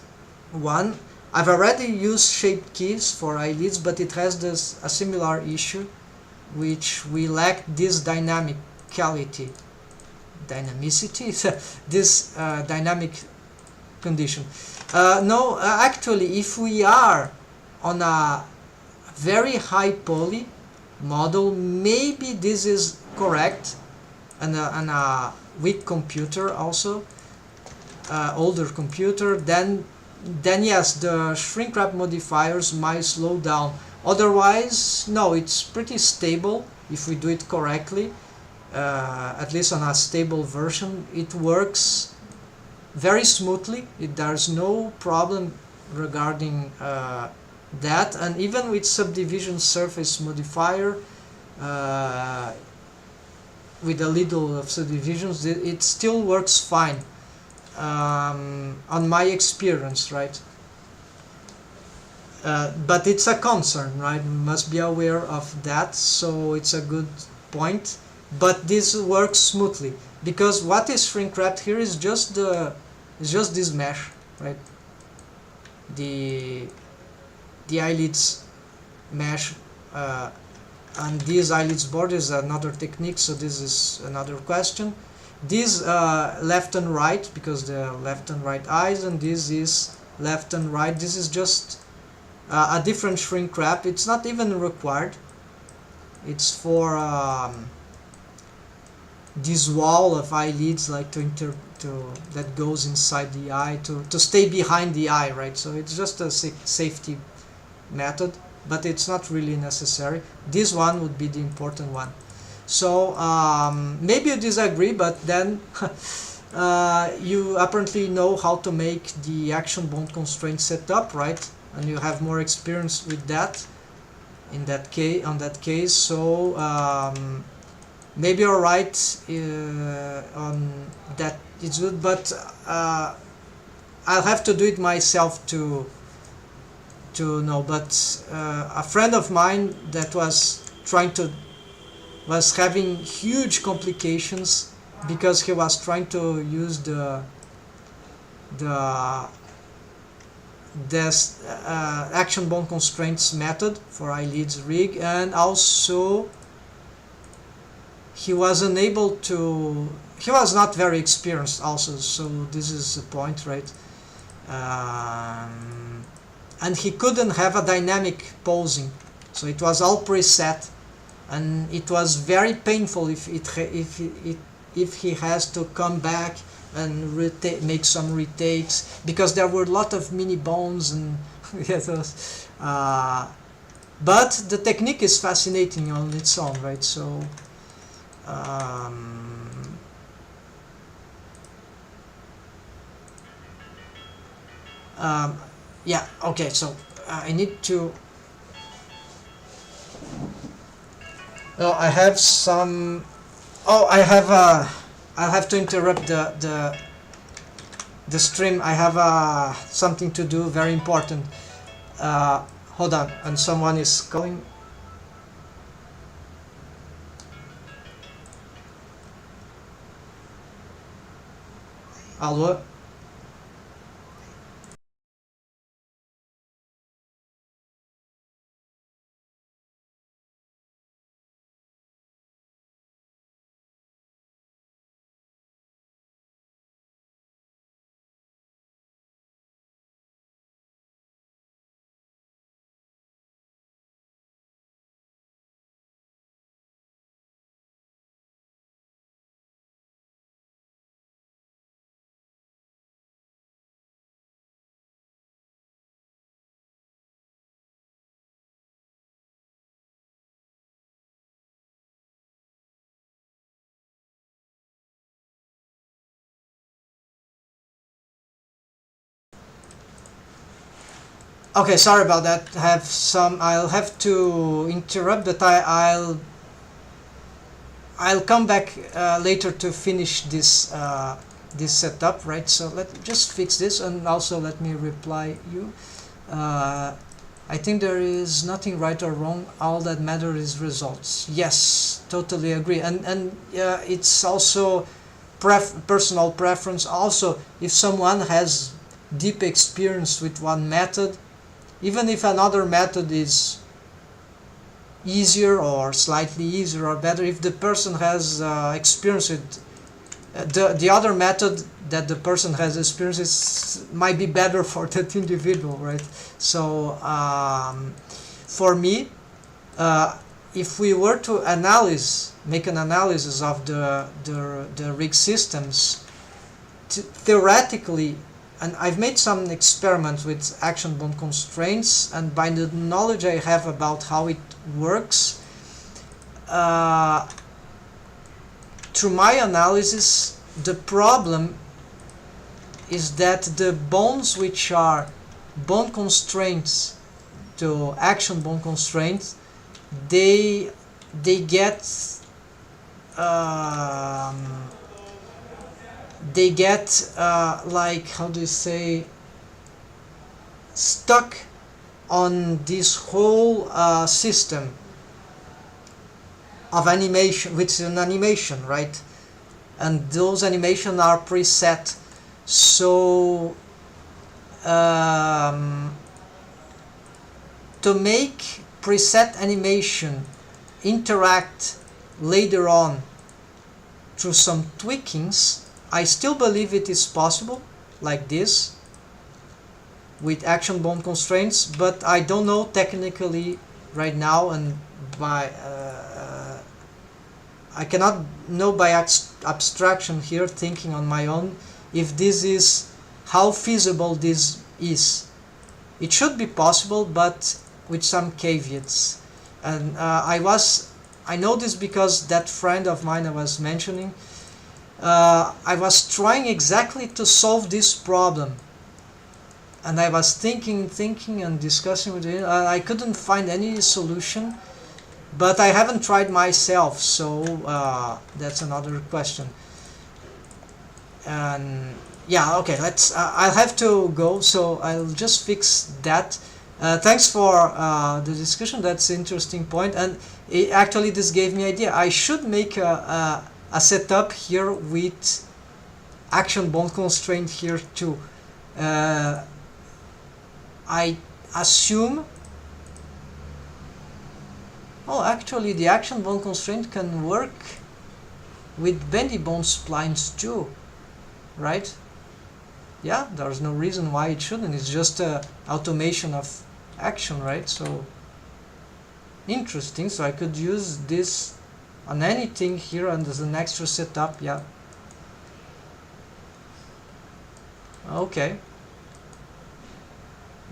one. I've already used shaped keys for eyelids, but it has a similar issue, which we lack this dynamicity, this dynamic condition. No, actually, if we are on a very high poly model, maybe this is correct, and a weak computer also. older computer, then yes, the shrink wrap modifiers might slow down. Otherwise, no, it's pretty stable if we do it correctly. At least on a stable version, it works very smoothly. There's no problem regarding that, and even with subdivision surface modifier, with a little of subdivisions, it still works fine, on my experience, right? But it's a concern, right? We must be aware of that, so it's a good point. But this works smoothly, because what is shrink wrapped here is just this mesh, right? The eyelids mesh, and these eyelids border is another technique, so this is another question. This left and right, because the left and right eyes, and this is left and right. This is just a different shrink wrap. It's not even required. It's for this wall of eyelids, like to that goes inside the eye to stay behind the eye, right? So it's just a safety method, but it's not really necessary. This one would be the important one. So maybe you disagree, but then you apparently know how to make the action bond constraint setup, right? And you have more experience with that in that case, on that case. So maybe you're right on that. It's good, but I'll have to do it myself to know. But a friend of mine that was having huge complications because he was trying to use this action bond constraints method for eyelids rig, and also he was unable to, he was not very experienced also, so this is the point, right? And he couldn't have a dynamic posing, so it was all preset, and it was very painful if he has to come back and make some retakes, because there were a lot of mini bones and yes, but the technique is fascinating on its own, right? So yeah, okay, so I need to, oh, I have some, oh, I'll have to interrupt the stream. I have something to do, very important. Hold on, and someone is calling. Alô? Okay, sorry about that. I'll have to interrupt, but I'll come back later to finish this this setup, right? So let me just fix this, and also let me reply you. I think there is nothing right or wrong. All that matters is results. Yes, totally agree. And it's also personal preference. Also, if someone has deep experience with one method, even if another method is easier or slightly easier or better, if the person has experience with the other method that the person has experience might be better for that individual, right? So for me, if we were to make an analysis of the rig systems, theoretically, and I've made some experiments with action bond constraints, and by the knowledge I have about how it works, through my analysis, the problem is that the bonds which are bond constraints to action bond constraints, they get like, how do you say, stuck on this whole system of animation, which is an animation, right? And those animations are preset. So to make preset animation interact later on through some tweakings, I still believe it is possible, like this, with action bond constraints, but I don't know technically right now, and by I cannot know by abstraction here, thinking on my own, if this is, how feasible this is. It should be possible, but with some caveats. And I know this because that friend of mine I was mentioning, I was trying exactly to solve this problem, and I was thinking and discussing with him. I couldn't find any solution, but I haven't tried myself, so that's another question. And yeah, okay, let's I'll have to go, so I'll just fix that. Thanks for the discussion. That's an interesting point, and actually this gave me idea. I should make a setup here with action bond constraint here too. I assume, oh, actually the action bond constraint can work with bendy bond splines too, right? Yeah, there's no reason why it shouldn't. It's just automation of action, right? So interesting. So I could use this on anything here, and as an extra setup. Yeah, okay.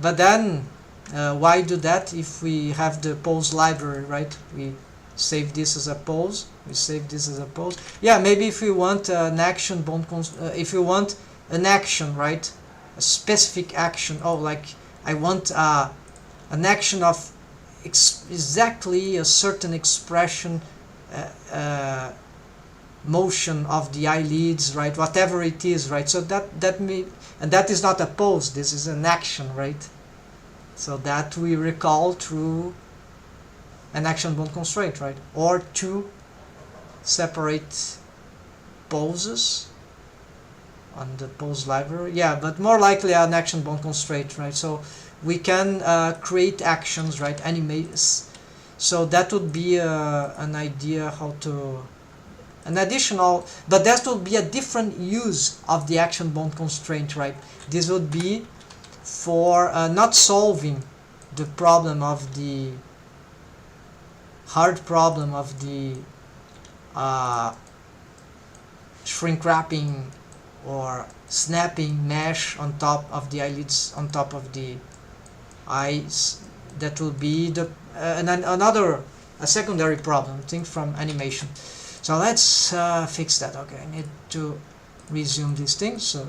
But then why do that if we have the pose library, right? We save this as a pose, we save this as a pose. Yeah, maybe if we want an action bond if you want an action, right, a specific action, oh, like I want an action of exactly a certain expression, motion of the eyelids, right, whatever it is, right? So and that is not a pose, this is an action, right? So that we recall through an action bond constraint, right? Or two separate poses on the pose library. Yeah, but more likely an action bond constraint, right? So we can create actions, right? Animates. So that would be an idea how to, an additional, but that would be a different use of the action bond constraint, right? This would be for not solving the problem of the hard problem of the shrink wrapping or snapping mesh on top of the eyelids, on top of the eyes. That will be the and then a secondary problem, think from animation. So let's fix that. Okay, I need to resume these things. So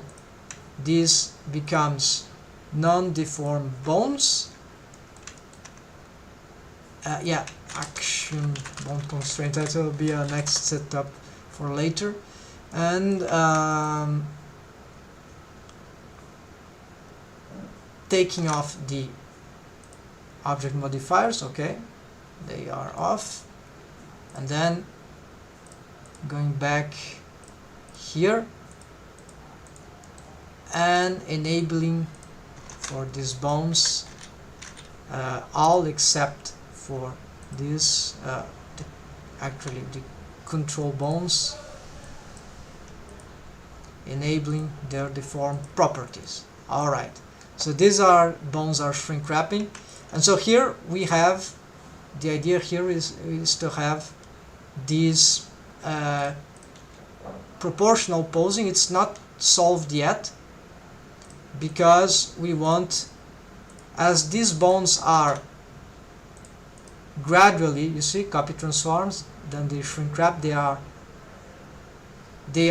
this becomes non-deformed bones. Yeah, action bond constraint. That will be our next setup for later. And taking off the object modifiers. Okay, they are off, and then going back here and enabling for these bones all except for this actually the control bones, enabling their deformed properties. Alright, so these are bones are shrink wrapping, and so here we have the idea here is to have these proportional posing. It's not solved yet, because we want, as these bones are gradually, you see, copy transforms, then they shrink wrap, they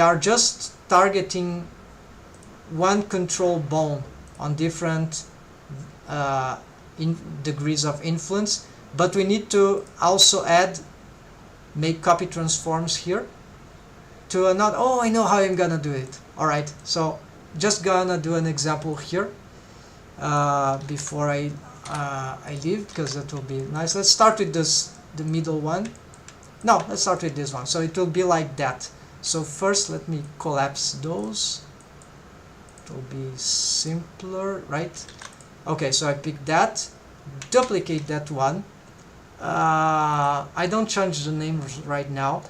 are just targeting one control bone on different in degrees of influence, but we need to also make copy transforms here to another. Oh, I know how I'm gonna do it. Alright, so just gonna do an example here before I leave, because that will be nice. Let's start with the middle one. No, let's start with this one. So it will be like that. So first let me collapse those. It will be simpler, right? Okay, so I pick that, duplicate that one. I don't change the name right now.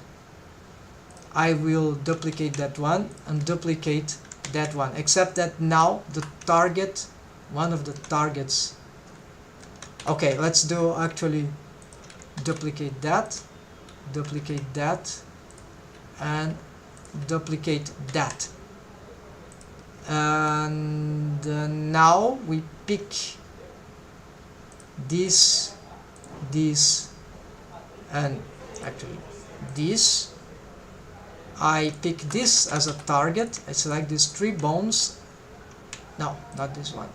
I will duplicate that one and duplicate that one, except that now the target, one of the targets. Okay, let's do actually duplicate that, and duplicate that. And now we pick this, and actually this. I pick this as a target. I select these 3 bones. No, not this one.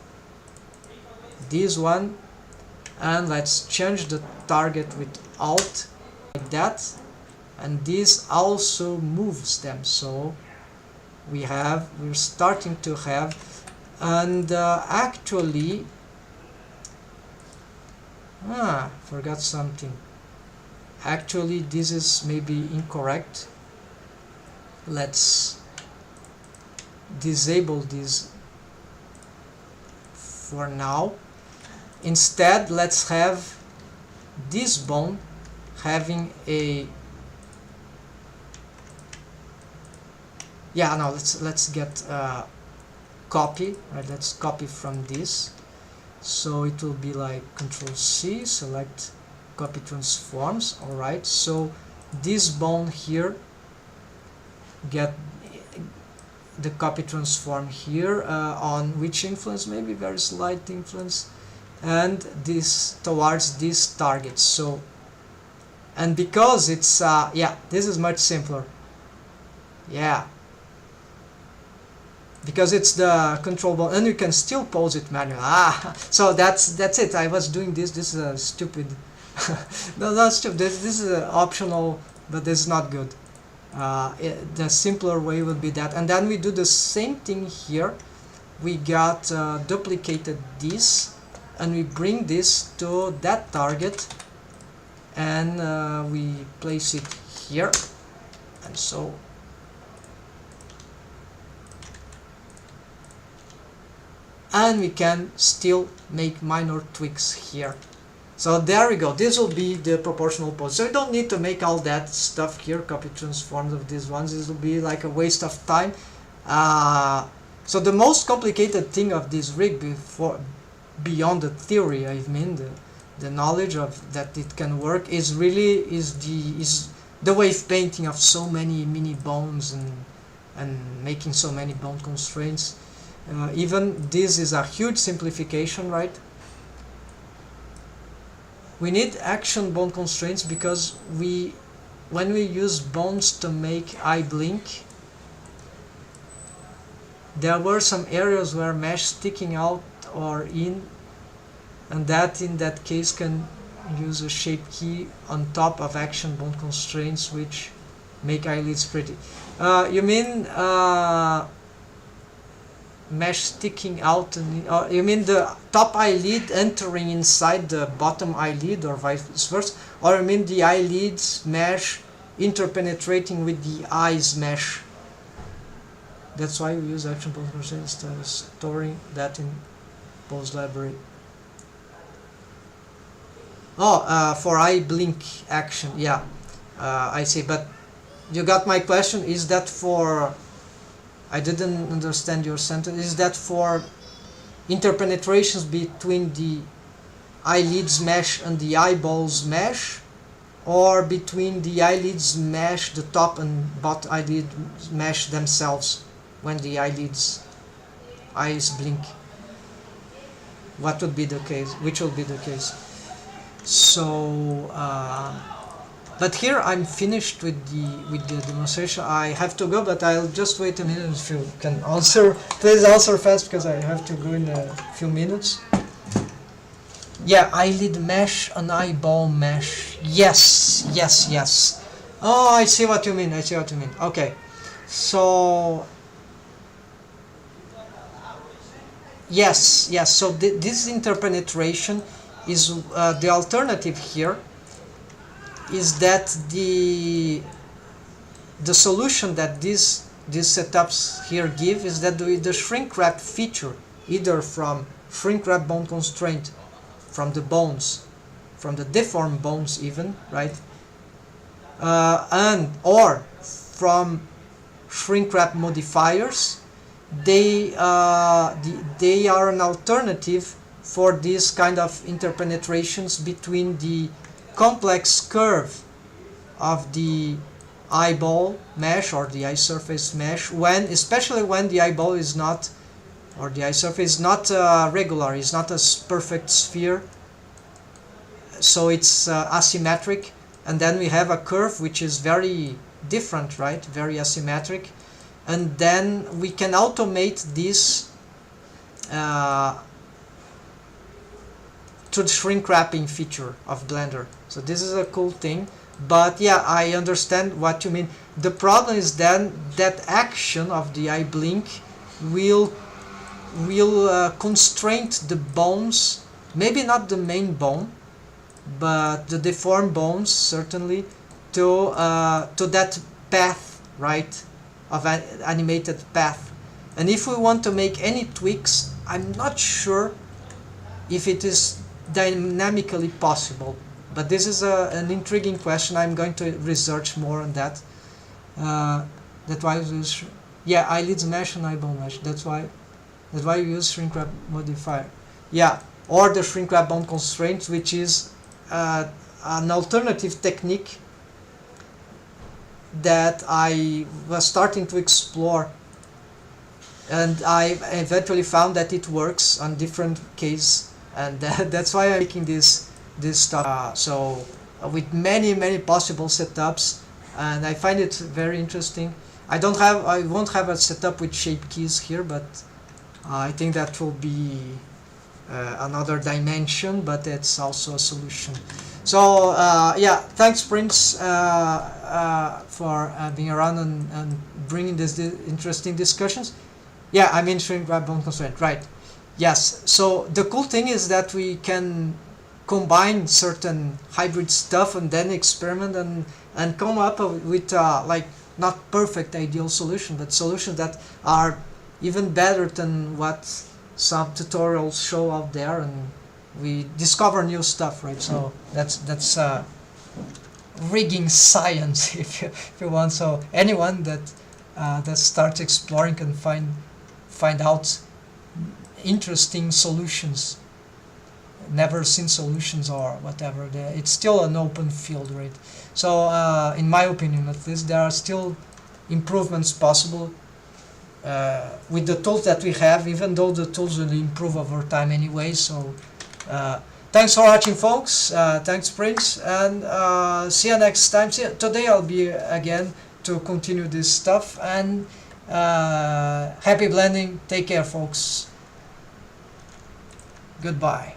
This one. And let's change the target with Alt like that. And this also moves them. So we're starting to have, and actually, forgot something. Actually, this is maybe incorrect. Let's disable this for now. Instead, let's have this bone having a, yeah, no, let's get copy, right? Let's copy from this. So it will be like Control C, select copy transforms. All right, so this bone here get the copy transform here on which influence, maybe very slight influence, and this towards this target. So, and because it's yeah, this is much simpler, yeah, because it's the control bone, and you can still pose it manually. So that's it. I was doing this is a stupid no, not stupid, this is optional, but this is not good. The simpler way would be that, and then we do the same thing here. We got duplicated this, and we bring this to that target, and we place it here, and so and we can still make minor tweaks here. So there we go. This will be the proportional pose. So you don't need to make all that stuff here, copy transforms of these ones. This will be like a waste of time. So the most complicated thing of this rig, beyond the theory, I mean the knowledge of that it can work, is really the wave painting of so many mini bones and making so many bone constraints. Even this is a huge simplification, right? We need action bone constraints because when we use bones to make eye blink, there were some areas where mesh sticking out or in, and that in that case can use a shape key on top of action bone constraints, which make eyelids pretty. You mean mesh sticking out, or you mean the top eyelid entering inside the bottom eyelid, or vice versa, or you mean the eyelids mesh interpenetrating with the eyes mesh? That's why we use action bone constraints instead of storing that in pose library. Oh, for eye blink action, yeah, I see. But you got my question. Is that for, I didn't understand your sentence. Is that for interpenetrations between the eyelids mesh and the eyeballs mesh, or between the eyelids mesh, the top and bottom eyelid mesh themselves? when the eyes blink. What would be the case? Which will be the case? So, but here I'm finished with the demonstration. I have to go, but I'll just wait a minute if you can answer. Please answer fast because I have to go in a few minutes. Yeah, eyelid mesh, an eyeball mesh. Yes, yes, yes. Oh, I see what you mean. I see what you mean. Okay, so yes, yes. So this interpenetration is the alternative here. Is that the solution that these setups here give is that the shrink wrap feature, either from shrink wrap bone constraint, from the bones, from the deformed bones even, right, and or from shrink wrap modifiers, they are an alternative for these kind of interpenetrations between the complex curve of the eyeball mesh or the eye surface mesh, especially when the eyeball is not, or the eye surface is not regular, is not a perfect sphere, so it's asymmetric, and then we have a curve which is very different, right, very asymmetric, and then we can automate this to the shrink wrapping feature of Blender. So this is a cool thing, but yeah, I understand what you mean. The problem is then that action of the eye blink will constrain the bones, maybe not the main bone, but the deformed bones certainly, to that path, right, of an animated path. And if we want to make any tweaks, I'm not sure if it is dynamically possible, but this is an intriguing question. I'm going to research more on that. That's why we use, yeah, eyelids mesh and eyeball mesh. That's why we use shrink wrap modifier. Yeah, or the shrink wrap bone constraint, which is an alternative technique that I was starting to explore, and I eventually found that it works on different cases. And that's why I'm making this stuff. So with many possible setups, and I find it very interesting. I won't have a setup with shape keys here, but I think that will be another dimension, but it's also a solution. So yeah, thanks Prince for being around and bringing this interesting discussions. Yeah, I mean shrink wrap bone constraint, right? Yes, so the cool thing is that we can combine certain hybrid stuff and then experiment and come up with like not perfect ideal solution, but solutions that are even better than what some tutorials show out there, and we discover new stuff, right? So that's rigging science, if you want. So anyone that starts exploring can find out interesting solutions, never seen solutions or whatever. It's still an open field, right? So in my opinion at least, there are still improvements possible with the tools that we have, even though the tools will improve over time anyway. So thanks for watching, folks. Thanks Prince, and see you next time. Today I'll be again to continue this stuff, and happy blending. Take care, folks. Goodbye.